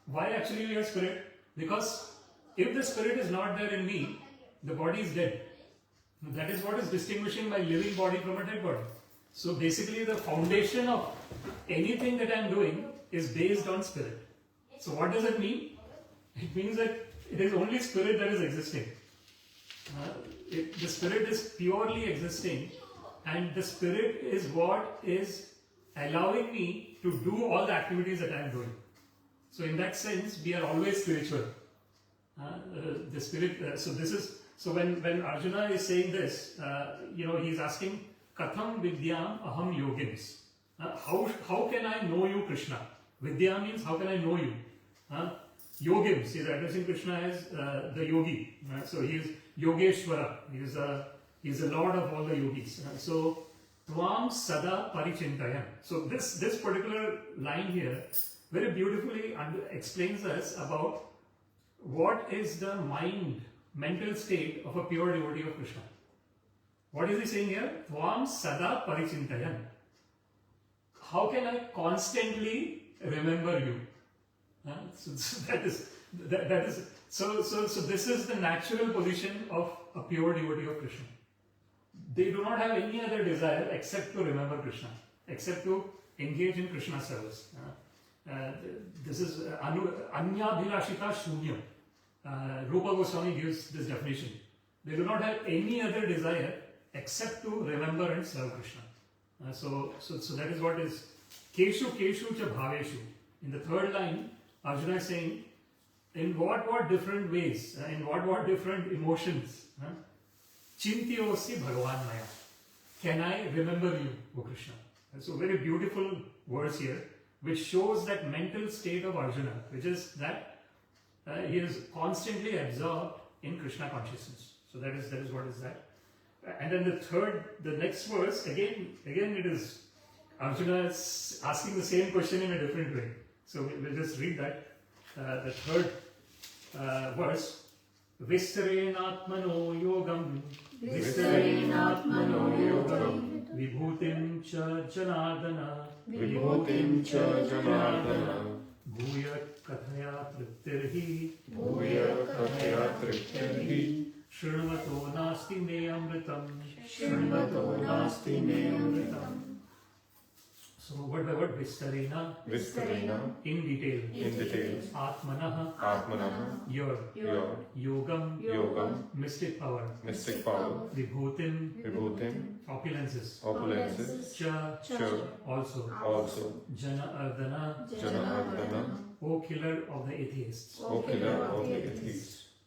Why actually we are spirit? Because if the spirit is not there in me, the body is dead. That is what is distinguishing my living body from a dead body. So basically the foundation of anything that I am doing is based on spirit. So what does it mean? It means that it is only spirit that is existing. The spirit is purely existing, and the spirit is what is allowing me to do all the activities that I am doing. So in that sense, we are always spiritual. The spirit. So when Arjuna is saying this, he is asking, Katham Vidyam Aham Yogims. How can I know you, Krishna? Vidya means how can I know you? Yogims, he is addressing Krishna as the yogi. So he is Yogeshwara. He is the lord of all the yogis. So Tvam Sada Parichintayam. So this particular line here very beautifully explains us about what is the mental state of a pure devotee of Krishna. What is he saying here? Tvam Sada Parichintayam. How can I constantly remember you? So this is the natural position of a pure devotee of Krishna. They do not have any other desire except to remember Krishna, except to engage in Krishna service. This is Anyabhilashita Shunyam. Rupa Goswami gives this definition. They do not have any other desire except to remember and serve Krishna. So that is what is Keshu Keshu Cha Bhaveshu. In the third line, Arjuna is saying, in what different ways, in what different emotions, Chintyosi Bhagavan Maya. Can I remember you, O Krishna? So very beautiful words here, which shows that mental state of Arjuna, which is that he is constantly absorbed in Krishna consciousness. So that is what is that. And then the next verse, again it is Arjuna is asking the same question in a different way. So we'll just read that. The third verse. Vistarenatmano yogam. Vistarenatmano yogam. Vibhutim cha janardana. Vibhutim cha janardana. Bhuya kathaya triptirhi. Bhuya kathaya triptirhi. Shrunvato nasti me amritam. Shrunvato nasti me amritam. So word by word, Vistarena, in detail, Atmanaha, your, Yogam, mystic power, Vibhutim, opulences, Cha, also, Jana Ardana, O killer of the atheists,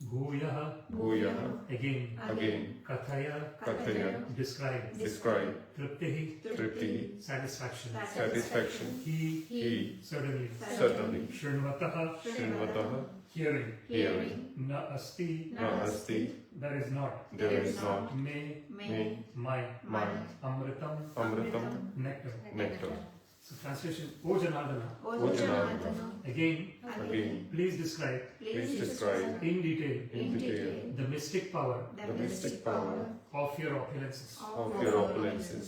Bhuyaha, again, Kathaya, describe, Triptihi, satisfaction, He, certainly, Shrunvataha, hearing, Na asti, there is not, Me, my, Amritam, nectar. So translation, O Janardana. O Janardana, Again, Again, please describe please describe in detail in detail the mystic power the mystic power of your opulences. of your opulences.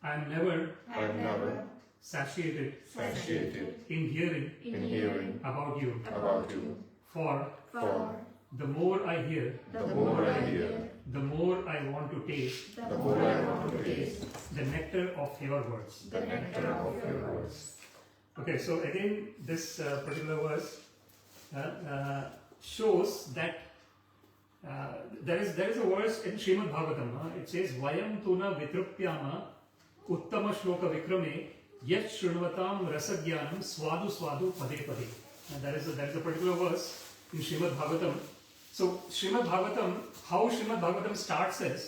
I am never I am never satiated satiated in hearing in hearing about you. about you. For For the more I hear, The more I hear, the more I want to taste the more I want to taste the nectar of your words. the nectar of your words. Okay, so again, this particular verse shows that there is a verse in Srimad Bhagavatam. It says, "Vayam tuna vitrupyama uttama shloka vikrame yet shrunvatam rasagyanam swadu swadu pade pade." That is a particular verse in Srimad Bhagavatam. So Srimad Bhagavatam, how Srimad Bhagavatam starts is,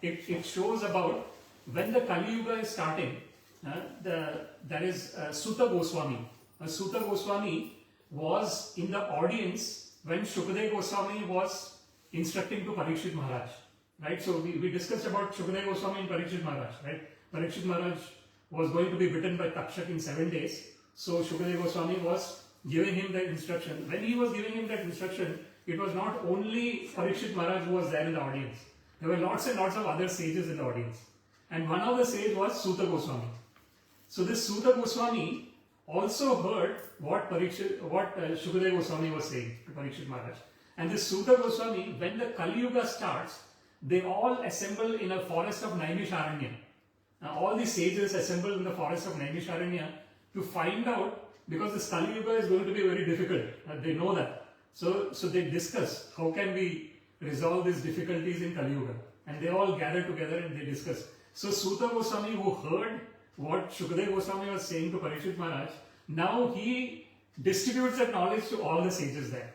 it shows about when the Kali Yuga is starting. There is Sutta Goswami. Sutta Goswami was in the audience when Shukadeva Goswami was instructing to Parikshit Maharaj. Right? So we discussed about Shukadeva Goswami and Parikshit Maharaj. Right? Parikshit Maharaj was going to be bitten by Takshak in 7 days. So Shukadeva Goswami was giving him that instruction. When he was giving him that instruction, it was not only Parikshit Maharaj who was there in the audience. There were lots and lots of other sages in the audience. And one of the sages was Sutta Goswami. So this Sutta Goswami also heard what Shukadeva Goswami was saying to Parikshit Maharaj. And this Sutta Goswami, when the Kali Yuga starts, they all assemble in a forest of Naimisharanya. All the sages assemble in the forest of Naimisharanya to find out, because this Kali Yuga is going to be very difficult. They know that. So they discuss how can we resolve these difficulties in Kali Yuga. And they all gather together and they discuss. So Sutta Goswami, who heard what Shukadeva Goswami was saying to Parikshit Maharaj, now he distributes that knowledge to all the sages there.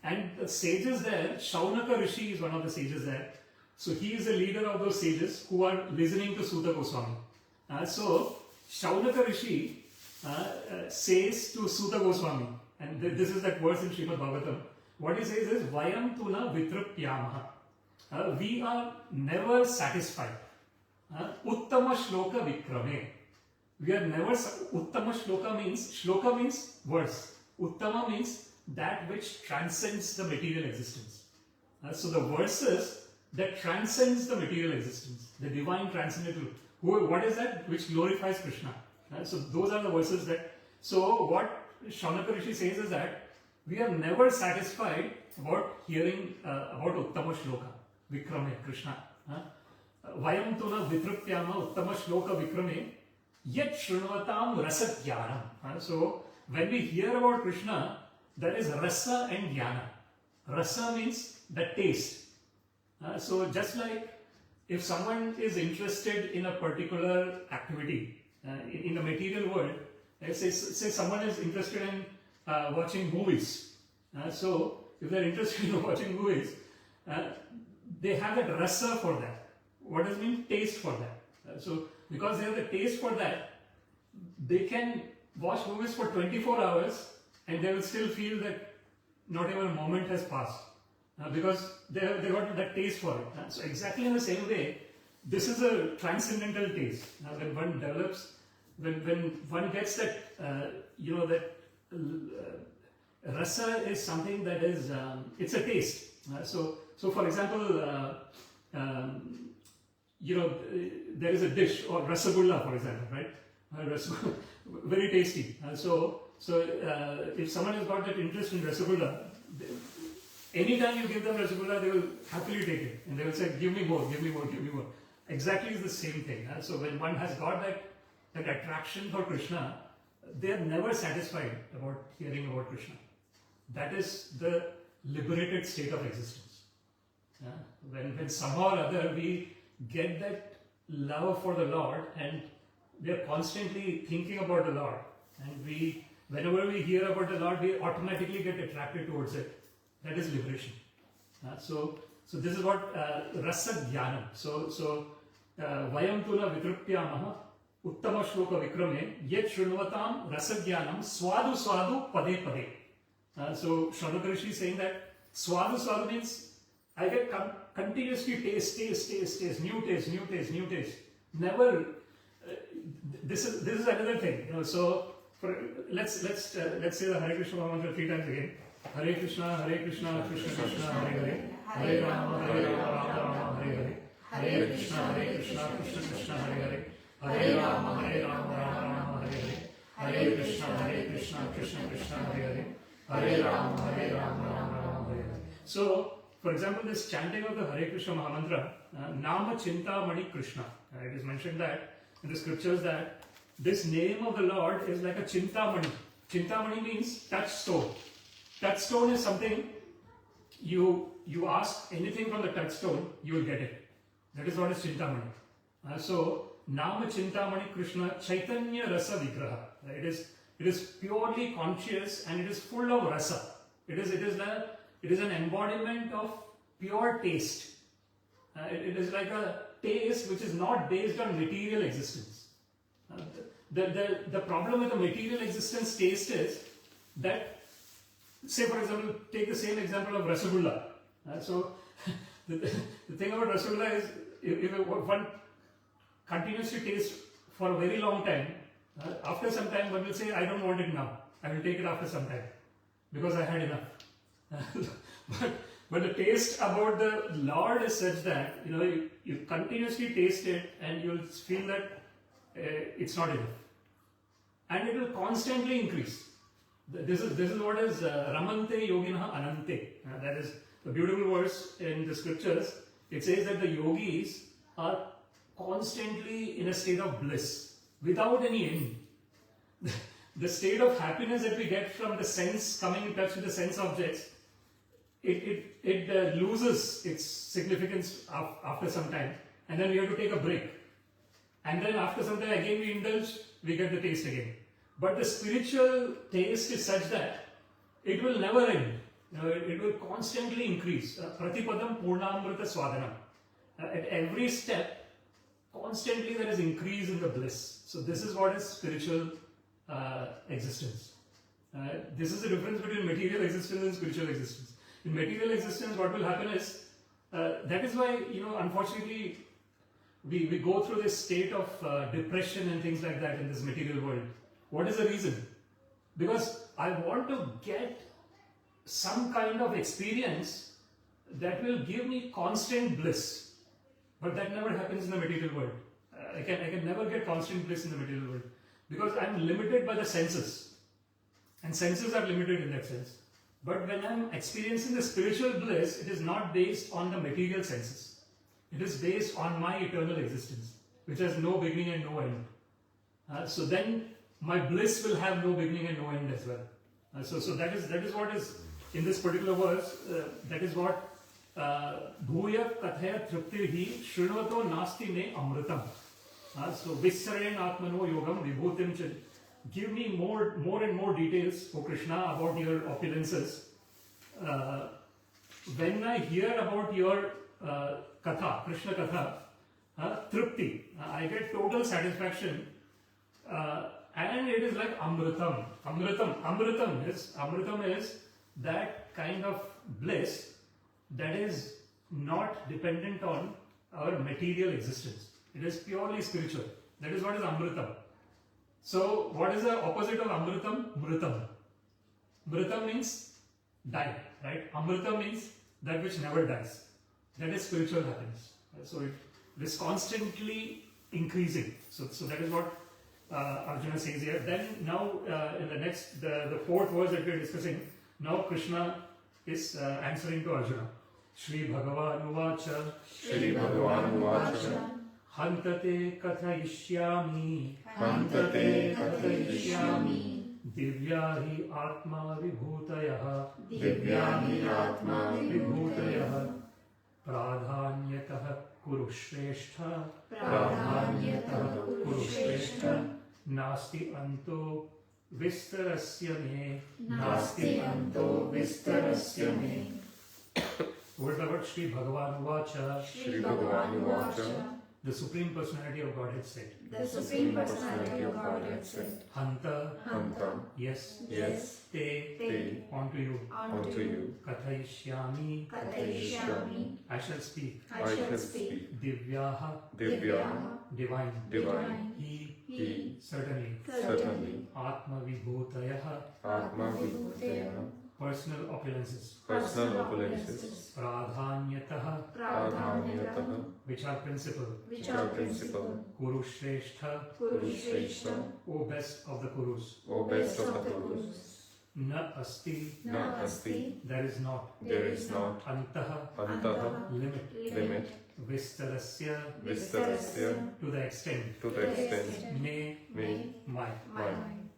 And the sages there, Shaunaka Rishi is one of the sages there. So he is the leader of those sages who are listening to Sutta Goswami. So Shaunaka Rishi says to Sutta Goswami, and this is that verse in Srimad Bhagavatam, what he says is, Vayam tuna vitrupyamaha. We are never satisfied. Uttama shloka vikrame. We are never, Uttama shloka means verse. Uttama means that which transcends the material existence. So the verses that transcends the material existence, the divine transcendental. What is that? Which glorifies Krishna. So those are the verses that. So what Shaunaka Rishi says is that we are never satisfied about hearing about Uttama Shloka, Vikrame, Krishna. Vayam tuna vitrupyama Uttama Shloka Vikrame yet shrunvatam rasajnanam. So when we hear about Krishna, there is rasa and jnana. Rasa means the taste. So just like if someone is interested in a particular activity in the material world, say someone is interested in watching movies. So if they're interested in watching movies, they have that rasa for that. What does it mean? Taste for that. So because they have the taste for that, they can watch movies for 24 hours and they will still feel that not even a moment has passed. Because they got that taste for it. So exactly in the same way, this is a transcendental taste. When one develops, when one gets that, rasa is something that is, it's a taste. So for example, there is a dish, or rasagulla, for example, right? Very tasty. So if someone has got that interest in rasagulla, anytime you give them rasagulla, they will happily take it. And they will say, give me more, give me more, give me more. Exactly is the same thing. So when one has got that attraction for Krishna, they are never satisfied about hearing about Krishna. That is the liberated state of existence. When somehow or other we get that love for the Lord and we are constantly thinking about the Lord, and whenever we hear about the Lord, we automatically get attracted towards it. That is liberation. So this is what rasa jnanam. So vayam tuna vitrupyamaha uttama shloka vikrame yet shrunvatam rasa jnanam swadu swadu pade pade. So Shaunaka Rishi is saying that swadu means I get continuously taste, new taste. Never this is another thing. So let's say the Hare Krishna mantra 3 times again. Hare Krishna, Krishna Krishna, Hare Hare, Hare Rama, Rama Rama, Hare Hare, Hare Krishna, Krishna Krishna, Hare Hare, Hare Rama, Rama Rama, Hare Hare, Hare Krishna, Krishna Krishna, Hare Hare, Hare Rama, Rama Rama, Hare Hare. So, for example, this chanting of the Hare Krishna Mahamantra, Nama Chinta Mani Krishna, it is mentioned that in the scriptures that this name of the Lord is like a Chintamani. Chintamani means touchstone. Touchstone is something you ask anything from the touchstone, you will get it. That is what is Chintamani. So, Nama Chintamani Krishna Chaitanya Rasa Vigraha. It is purely conscious and it is full of rasa. It is an embodiment of pure taste. It is like a taste which is not based on material existence. The problem with the material existence taste is that, say for example, take the same example of Rasagulla. So the thing about Rasagulla is if one continues to taste for a very long time, after some time one will say, I don't want it now. I will take it after some time because I had enough. But the taste about the Lord is such that you continuously taste it and you will feel that it's not enough, and it will constantly increase. This is what is Ramante Yoginaha Anante. That is the beautiful verse in the scriptures. It says that the yogis are constantly in a state of bliss without any end. The state of happiness that we get from the sense, coming in touch with the sense objects, it loses its significance after some time, and then we have to take a break. And then after some time again we indulge, we get the taste again. But the spiritual taste is such that it will never end. It will constantly increase. Pratipadam Purnamrita Swadanam. At every step, constantly there is increase in the bliss. So this is what is spiritual existence. This is the difference between material existence and spiritual existence. In material existence, what will happen is, that is why, unfortunately, we go through this state of depression and things like that in this material world. What is the reason? Because I want to get some kind of experience that will give me constant bliss. But that never happens in the material world. I can never get constant bliss in the material world because I'm limited by the senses. And senses are limited in that sense. But when I'm experiencing the spiritual bliss, it is not based on the material senses. It is based on my eternal existence, which has no beginning and no end. So then my bliss will have no beginning and no end as well. So that is what is in this particular verse. That is what Bhuya Kathaya Triptihi Shrunvato Nasti Ne Amritam. So Vissaren Atmano Yogam Vibhutim Chit. Give me more and more details, O Krishna, about your opulences. When I hear about your Katha, Krishna Katha, Tripti, I get total satisfaction, and it is like Amritam. Amritam is that kind of bliss that is not dependent on our material existence. It is purely spiritual. That is what is Amritam. So, what is the opposite of Amritam? Mritam. Mritam means die, right? Amritam means that which never dies. That is spiritual happiness. So, it is constantly increasing. So that is what Arjuna says here. Then, now in the next, the fourth verse that we are discussing, now Krishna is answering to Arjuna. Shri Bhagavan-uvacha. Shri Bhagavan-uvacha. Hantate kathayishyami. Hantate kathayishyami. Divyahi atma vibhutayah. Divyahi atma vibhutayah. Pradhanyatah kurushrestha. Pradhanyatah kurushrestha. Nasti anto vistarasya me. Nasti anto vistarasya me. Word by word, Shri Bhagavan-uvacha. Shri Bhagavan-uvacha. the Supreme Personality of Godhead said. The Supreme Personality of Godhead said, Hanta, Hanta, yes, yes, te, te, onto you, unto you, kathayishyami, Katayishyami, I shall speak, I shall speak, divyaha, Divyaha, divine, divine, he, certainly, certainly, atma vibhutayaha, Atma Vibhutaya, personal opulences, personal opulences, pradhanyataha, Pradhanyataha, which are principal, which are principal, kurushrestha, Kurushrestha, O best of the kurus, O best of the Kurus, na asti, Na asti, there is not, there is not, antaha, Antaha, limit, limit, vistarasya, Vistarasya, to the extent, to the extent, may, may, my. mine.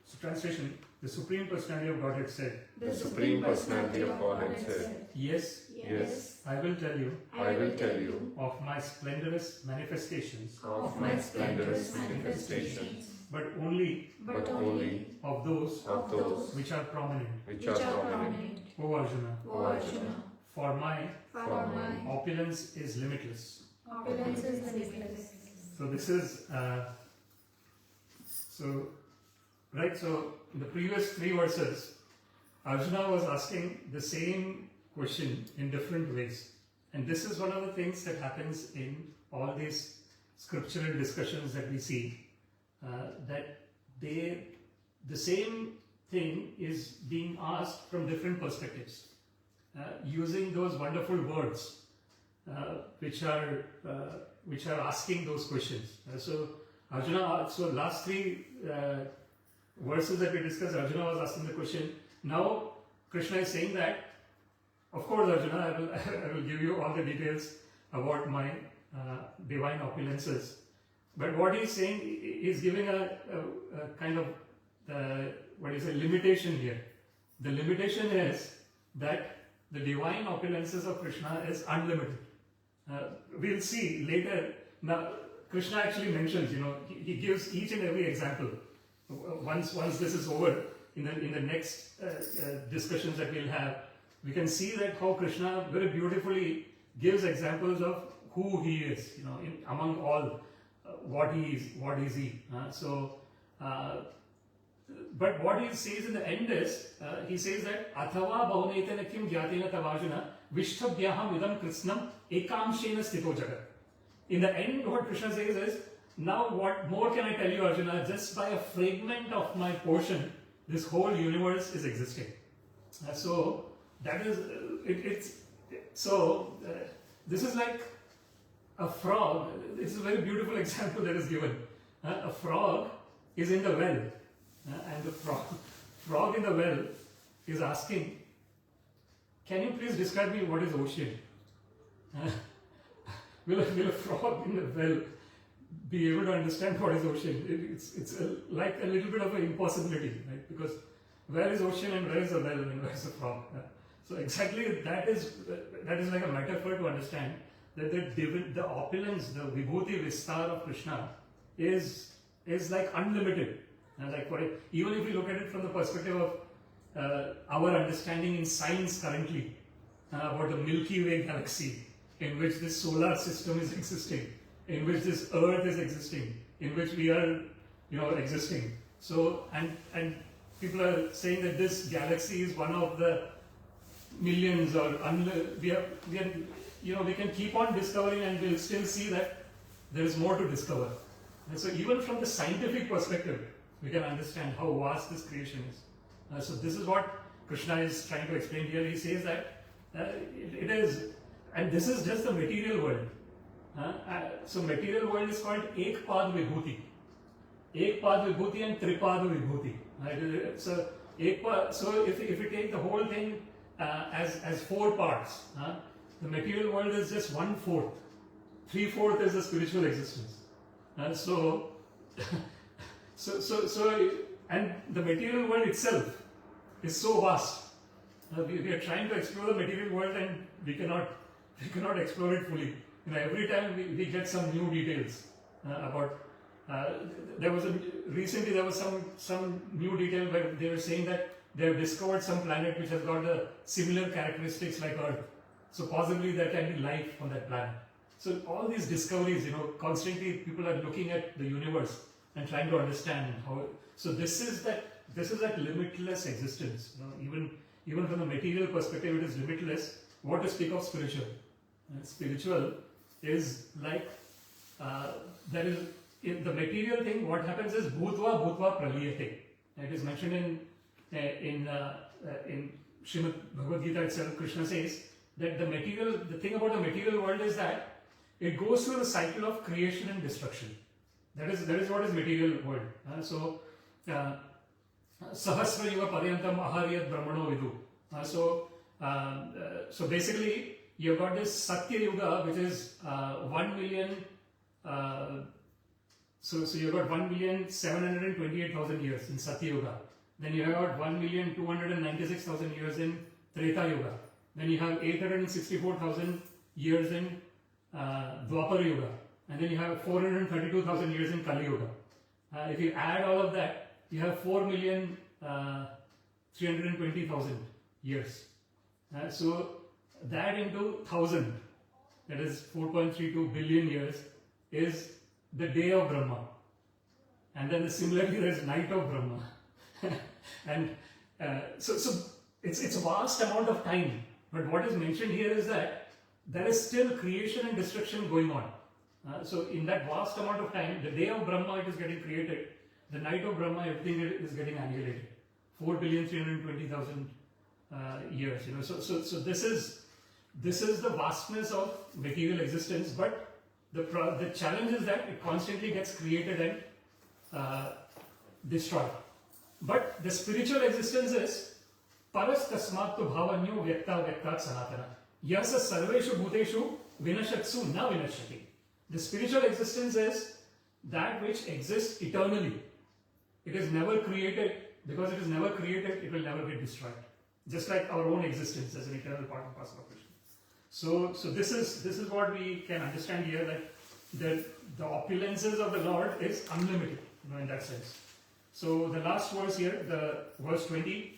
So translation, the Supreme Personality of Godhead said, The Supreme Personality of Godhead said, yes, Yes, I will tell you I will tell you of my splendorous manifestations, of my splendorous manifestations, but only but only of those of those which are prominent. which are prominent. O Arjuna, O Arjuna, for my for my opulence is limitless. opulence is limitless. So this is, so in the previous 3 verses, Arjuna was asking the same question in different ways. And this is one of the things that happens in all these scriptural discussions that we see, that the same thing is being asked from different perspectives, using those wonderful words, which are asking those questions. So Arjuna, so last 3 verses that we discussed, Arjuna was asking the question. Now Krishna is saying that, of course, Arjuna, I will give you all the details about my divine opulences. But what he's saying, he's giving a kind of limitation here. The limitation is that the divine opulences of Krishna is unlimited. We'll see later. Now, Krishna actually mentions, he gives each and every example. Once this is over, in the next discussions that we'll have, we can see that how Krishna very beautifully gives examples of who he is, among all, what is he. But what he says in the end is, he says that Athava Bhaunetana Kim Jyatena Tavajuna Vishtabhyaham Idam Krishnam Ekamshena Sthito Jagat. In the end, what Krishna says is, now what more can I tell you, Arjuna? Just by a fragment of my portion, this whole universe is existing. So that is, this is like a frog. This is a very beautiful example that is given. A frog is in the well, and the frog in the well is asking, can you please describe me what is ocean? Will a frog in the well be able to understand what is ocean? It's like a little bit of an impossibility, right? Because where is ocean and where is the well and where is the frog? So exactly that is like a metaphor to understand that the opulence, the vibhuti vistar of Krishna is like unlimited. Even if we look at it from the perspective of our understanding in science currently about the Milky Way galaxy, in which this solar system is existing, in which this earth is existing, in which we are, existing. So, and people are saying that this galaxy is one of the millions, or we can keep on discovering, and we'll still see that there is more to discover. And so, even from the scientific perspective, we can understand how vast this creation is. So, this is what Krishna is trying to explain here. He says that it is, and this is just the material world. So material world is called Ekpad Vibhuti. Ekpad Vibhuti and Tripad Vibhuti. Right? So if you take the whole thing as 4 parts, the material world is just 1/4. 3/4 is the spiritual existence. So and the material world itself is so vast. We are trying to explore the material world, and we cannot explore it fully. Every time we get some new details about. Recently there was some new detail where they were saying that they have discovered some planet which has got the similar characteristics like Earth. So possibly there can be life on that planet. So all these discoveries, constantly people are looking at the universe and trying to understand how. So this is that limitless existence. Even from the material perspective, it is limitless. What to speak of spiritual? Spiritual is like there is in the material thing. What happens is bhutva praliyate. It is mentioned in Srimad Bhagavad-Gita itself. Krishna says that the thing about the material world is that it goes through the cycle of creation and destruction. That is what is material world. Sahasra yuga paryantam aharyat brahmano vidu. So basically, you've got this Satya Yuga, which is 1 million. So you've got 1,728,000 years in Satya Yuga. Then you have got 1,296,000 years in Treta Yuga. Then you have 864,000 years in Dwapara Yuga. And then you have 432,000 years in Kali Yuga. If you add all of that, you have 4,320,000 years. So that into 1,000, that is 4.32 billion years, is the day of Brahma. And then similarly there is night of Brahma. And so it's a vast amount of time. But what is mentioned here is that there is still creation and destruction going on. So in that vast amount of time, the day of Brahma, it is getting created. The night of Brahma, everything is getting annihilated. 4,320,000 years. So this is the vastness of material existence. But the challenge is that it constantly gets created and destroyed. But the spiritual existence is paras tasmat tu bhavanyo vyakta vyaktat sanatana. Yasa sarveshu bhuteshu vinashatsu na vinashati. The spiritual existence is that which exists eternally. It is never created. Because it is never created, it will never get destroyed. Just like our own existence as an eternal part and parcel of Krishna. So this is what we can understand here, that the opulences of the Lord is unlimited, in that sense. So the last verse here, the verse 20,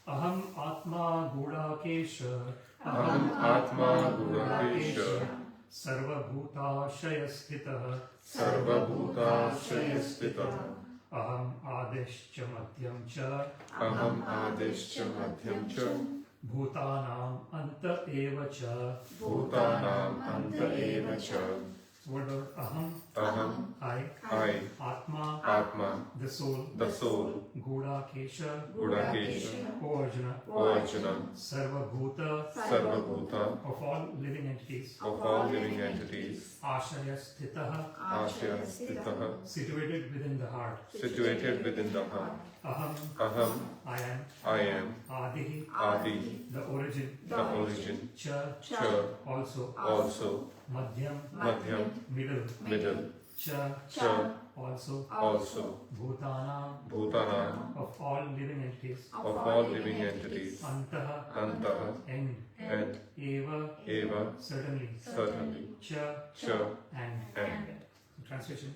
Aham Atma Gudakesha. Aham Atma Gudakesha. Sarva Bhuta Shayasthita. Sarva Bhuta Shayasthita. Aham Adeshcha Madhyam Cha. Aham Adeshcha Madhyam Cha. Bhutanam Anta Eva Cha. Bhutanam Anta Eva Cha. What about Aham? Aham, I. Atma. Atma, The soul. Gudakesha. Gudakesha, O Arjuna. Arjuna, Sarva Bhuta. Sarva Bhuta, Of all living entities. of all living entities, Ashaya Sthitaha. Ashya Sthitaha, Situated within the heart. situated within the heart. Aham. Aham, I am. I am, Adihi. Adi, The origin. the origin, Cha. Cha, Also. also, Madhyam. Madhyam, Middle. middle, Cha. Cha, Also. also, Bhutanam. Bhutanam, Of all living entities. of all living entities, Antaha. Antaha, End. and Eva. Eva, Certainly. certainly, Cha. Cha, And. and. Translation.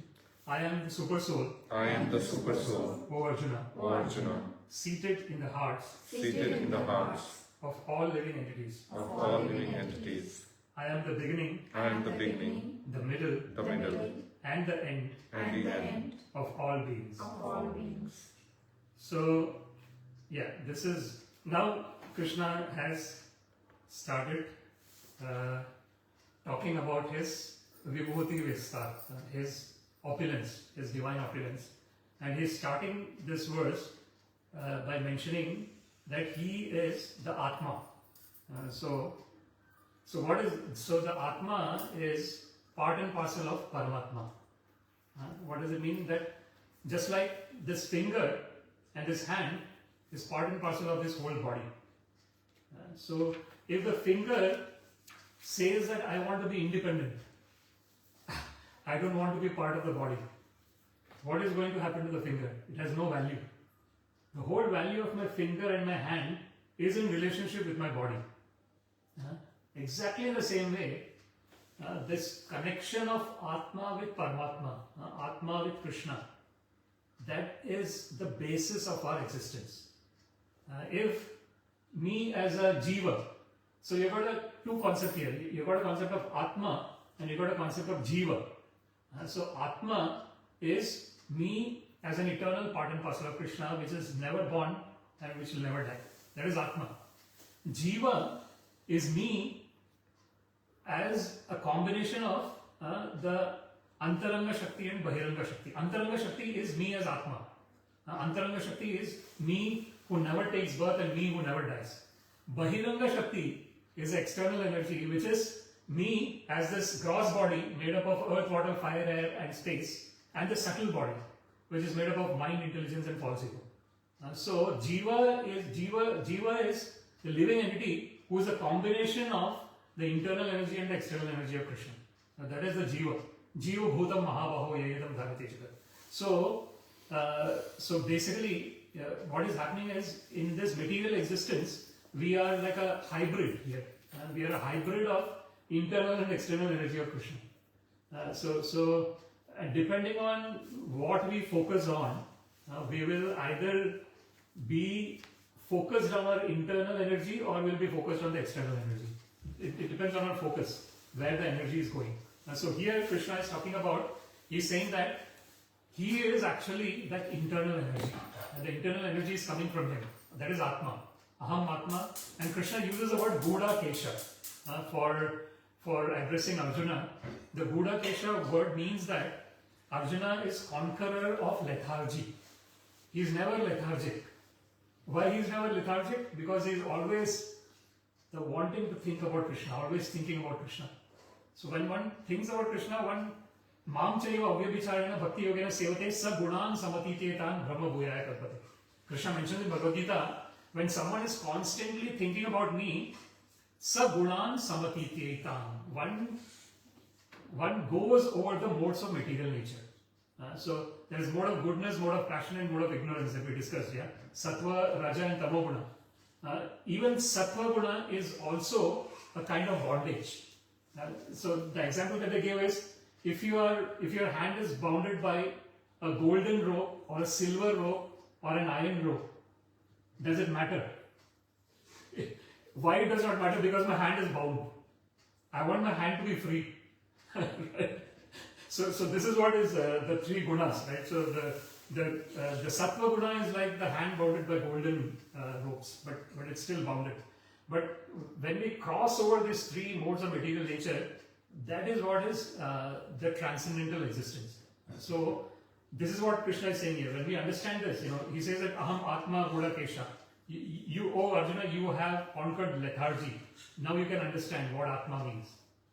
I am the super soul. I am the super soul, O Arjuna. O Arjuna, Seated in the hearts seated in the hearts of all living entities. of all living entities. I am the beginning, I am the beginning, the middle, the middle, and the end and the end. of all beings. all beings. So, yeah, this is now Krishna has started talking about his Vibhuti Vistar, his opulence, his divine opulence, and he's starting this verse by mentioning that he is the Atma. So the Atma is part and parcel of Paramatma. What does it mean? That just like this finger and this hand is part and parcel of this whole body. So if the finger says that I want to be independent, I don't want to be part of the body, what is going to happen to the finger? It has no value. The whole value of my finger and my hand is in relationship with my body. Exactly in the same way, this connection of Atma with Paramatma, Atma with Krishna, that is the basis of our existence. If me as a jiva, so you've got two concepts here. You've got a concept of Atma and you got a concept of Jiva. So Atma is me as an eternal part and parcel of Krishna, which is never born and which will never die. That is Atma. Jiva is me as a combination of the Antaranga Shakti and Bahiranga Shakti. Antaranga Shakti is me as Atma. Antaranga Shakti is me who never takes birth and me who never dies. Bahiranga Shakti is external energy, which is me as this gross body made up of earth, water, fire, air and space, and the subtle body, which is made up of mind, intelligence and false ego. So Jiva is the living entity who is a combination of the internal energy and the external energy of Krishna. That is the Jiva. Jiva Bhutam Mahabaho Yayadam Dharmatejika. So basically, what is happening is in this material existence, we are like a hybrid here. We are a hybrid of internal and external energy of Krishna. So depending on what we focus on, we will either be focused on our internal energy or will be focused on the external energy. It depends on our focus, where the energy is going. So here Krishna is talking about, he's saying that he is actually that internal energy. And the internal energy is coming from him. That is Atma. Aham Atma. And Krishna uses the word Buddha Kesha for addressing Arjuna. The Buddha Kesha word means that Arjuna is conqueror of lethargy. He is never lethargic. Why he is never lethargic? Because he is always wanting to think about Krishna, always thinking about Krishna. So when one thinks about Krishna, one Mam chaiva avyabhicharena bhakti yogena sevate sa gunan samatitetan brahma bhuyaya kalpate. Krishna mentions in Bhagavad-Gita, when someone is constantly thinking about me, sa gunan samatitetan. One goes over the modes of material nature. So there is mode of goodness, mode of passion and mode of ignorance that we discussed, yeah? Sattva, Raja and Tamoguna. Even Sattva Guna is also a kind of bondage. So the example that they gave is, if your hand is bounded by a golden rope or a silver rope or an iron rope, does it matter? Why it does not matter? Because my hand is bound. I want my hand to be free. Right? So this is what is the three gunas, right? So the sattva guna is like the hand bounded by golden ropes, but it's still bounded. But when we cross over these three modes of material nature, that is what is the transcendental existence. So this is what Krishna is saying here. When we understand this, he says that Aham Atma Buddha Kesha. You, oh Arjuna, you have conquered lethargy. Now you can understand what Atma means.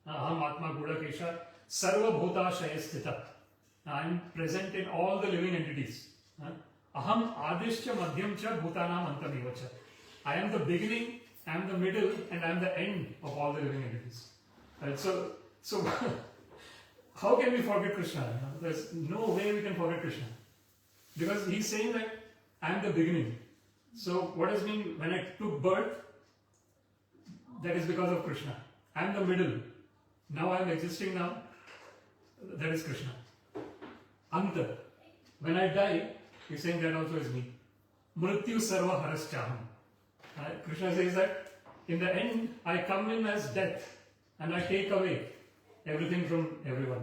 Aham Atma Buddha Kesha. Sarva Bhuta Shaya Sthita. I am present in all the living entities. Aham Adishcha Madhyam Cha Bhutanam Antamiva Cha. I am the beginning, I am the middle, and I am the end of all the living entities. Right? So how can we forget Krishna? There's no way we can forget Krishna. Because he's saying that I am the beginning. So what does it mean when I took birth? That is because of Krishna. I am the middle. Now I am existing now. That is Krishna. Anta. When I die, he's saying that also is me. Mrityu sarva haraschaham. Krishna says that in the end, I come in as death and I take away everything from everyone.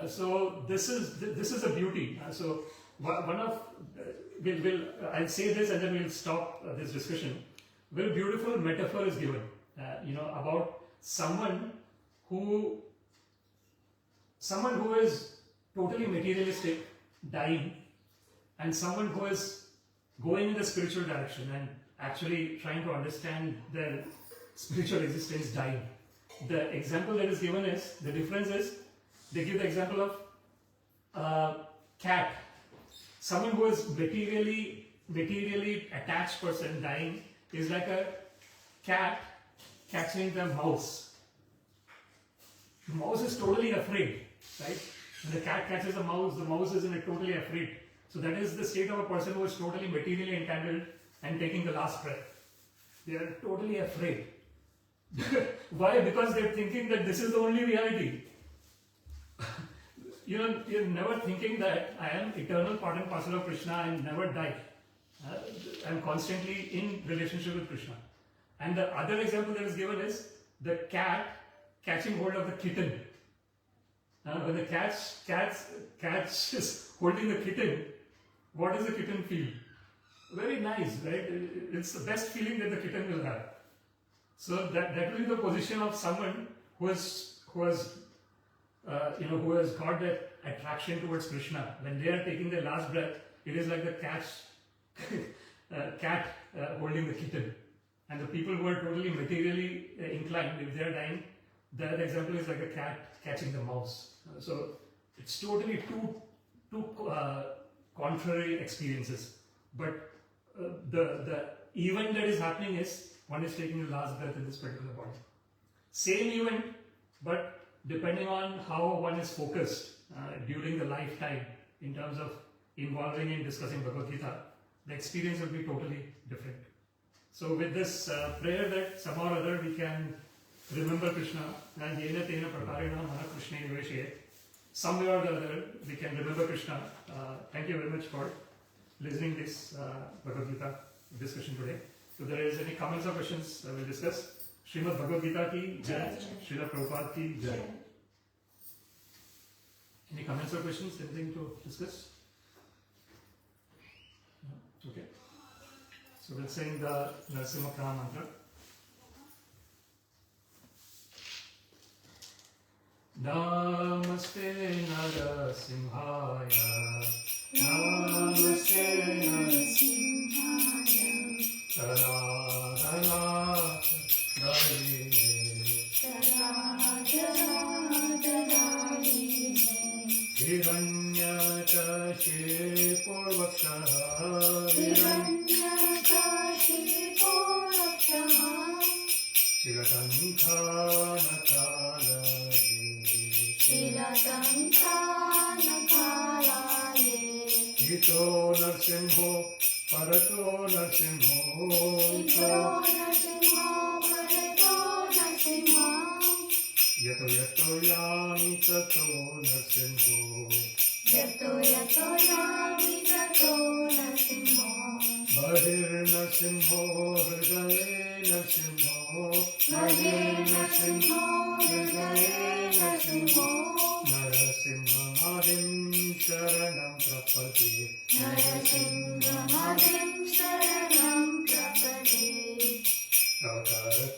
So this is a beauty. So one of I'll say this and then we'll stop this discussion. Very beautiful metaphor is given, about someone who is totally materialistic, dying, and someone who is going in the spiritual direction and actually trying to understand their spiritual existence, dying. The example that is given is, the difference is, they give the example of a cat. Someone who is materially attached person dying is like a cat catching the mouse. The mouse is totally afraid, right? When the cat catches the mouse is totally afraid. So that is the state of a person who is totally materially entangled and taking the last breath. They are totally afraid. Why? Because they are thinking that this is the only reality. You're never thinking that I am eternal part and parcel of Krishna and never die. I am constantly in relationship with Krishna. And the other example that is given is the cat catching hold of the kitten. When the cat is holding the kitten, what does the kitten feel? Very nice, right? It's the best feeling that the kitten will have. So that will be the position of someone who has got that attraction towards Krishna. When they are taking their last breath, it is like the cat holding the kitten. And the people who are totally materially inclined, if they are dying, the example is like a cat catching the mouse. So it's totally two contrary experiences. But the event that is happening is one is taking the last breath in this particular body. Same event, but depending on how one is focused during the lifetime in terms of involving in discussing Bhagavad-Gita, the experience will be totally different. So with this prayer that somehow or other we can remember Krishna, and yena tena prakarena mana Krishna niveshe, some way or the other we can remember Krishna. Thank you very much for listening this Bhagavad-Gita discussion today. If there is any comments or questions, we'll discuss. Srimad Bhagavad-Gita ki jai, Srila Prabhupada ki jai. Any comments or questions? Anything to discuss? No? Okay. So we'll sing the Narasimha Prana mantra. Namaste Narasimhaya, Namaste Narasimhaya, Saradana Hiranyakashipo Vakshaha, Ito Narsimho, Parato Narsimho, Yato Yato Yami Tato Narsimho, Bahir Narsimho, Hridaye Narsimho, Narasimhadim Sharanam Prapati,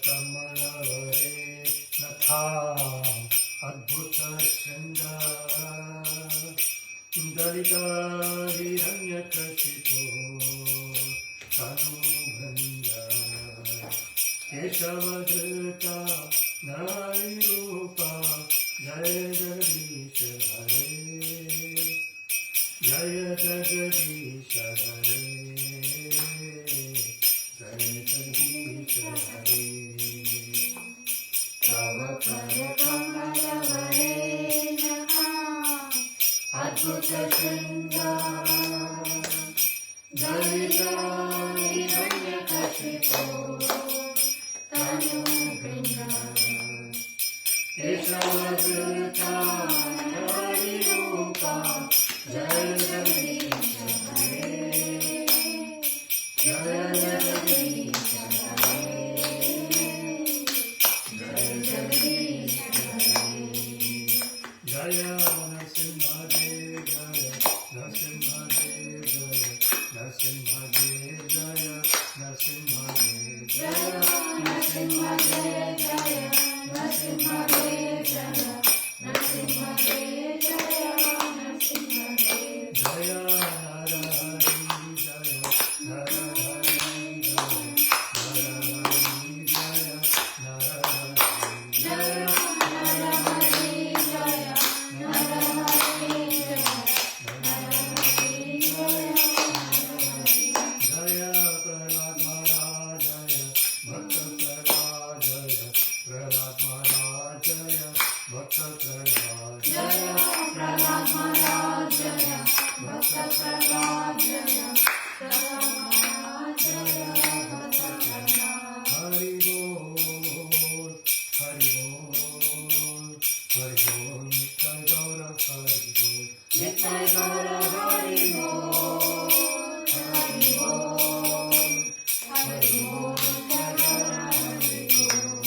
Kamarare Natham Adbhuta Chanda, Dalita Hiranyakashipo Tanu Bhanda, Keshavadhrita Narirupa, Jaya Jagadish Hare, Jaya Jagadish Hare, Jaya Jagadish Hare. Tava Parakamayavare Adbhuta Chanda, Dalita Hiranyakashipo Tanu Bhanda, Keshavadhrita Narirupa, Jaya Jagadish Hare, Jaya Jagadish Hare, Jaya Jagadish Hare. Jaya Narasimhadev, Jaya Narasimhadev, Jaya Narasimhadev, Jaya Narasimhadev, Jaya Narasimhadev, Jaya Narasimhadev, Jaya Narasimhadev, Jaya Narasimhadev, Jaya Narahari, Jaya Narahari, Jaya Narahari, Jaya Narahari, Jaya Narahari, Jaya Narahari, Jaya Narahari, Jaya Prahlad Maharaj, Jaya Bhakta Prahlad, Jaya Prahlad Maharaj, Jaya Bhakta Prahlad, Jaya Prahlad Maharaj, Jaya Bhakta Prahlad, Jaya Prahlad Maharaj, Jaya Bhakta Prahlad. Hari Bol, Hari Bol, Hari Bol, Nitai Gaura, Hari Bol, Nitai Gaura, Hari Bol, Hari Bol, Hari Bol, Nitai Gaura, Hari Bol.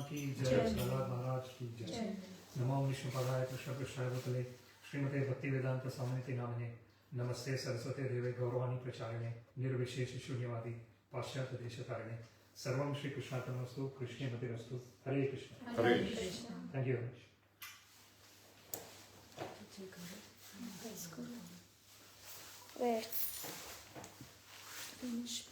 की जय, जय। प्रहलाद महाराज की जय। जय। नमो विष्णुपदाय कृष्णपृष्ठाय भूतले श्रीमते भक्तिवेदांत स्वामिनिति नामिने नमस्ते सरस्वते देवे गौरवाणी प्रचारिणे निर्विशेष शून्यवादी पाश्चात्य देशतारिणे सर्वं श्री कृष्णार्पणमस्तु कृष्णे मतिरस्तु Hare Krishna Hare Krishna. Thank you very much Where? Finish.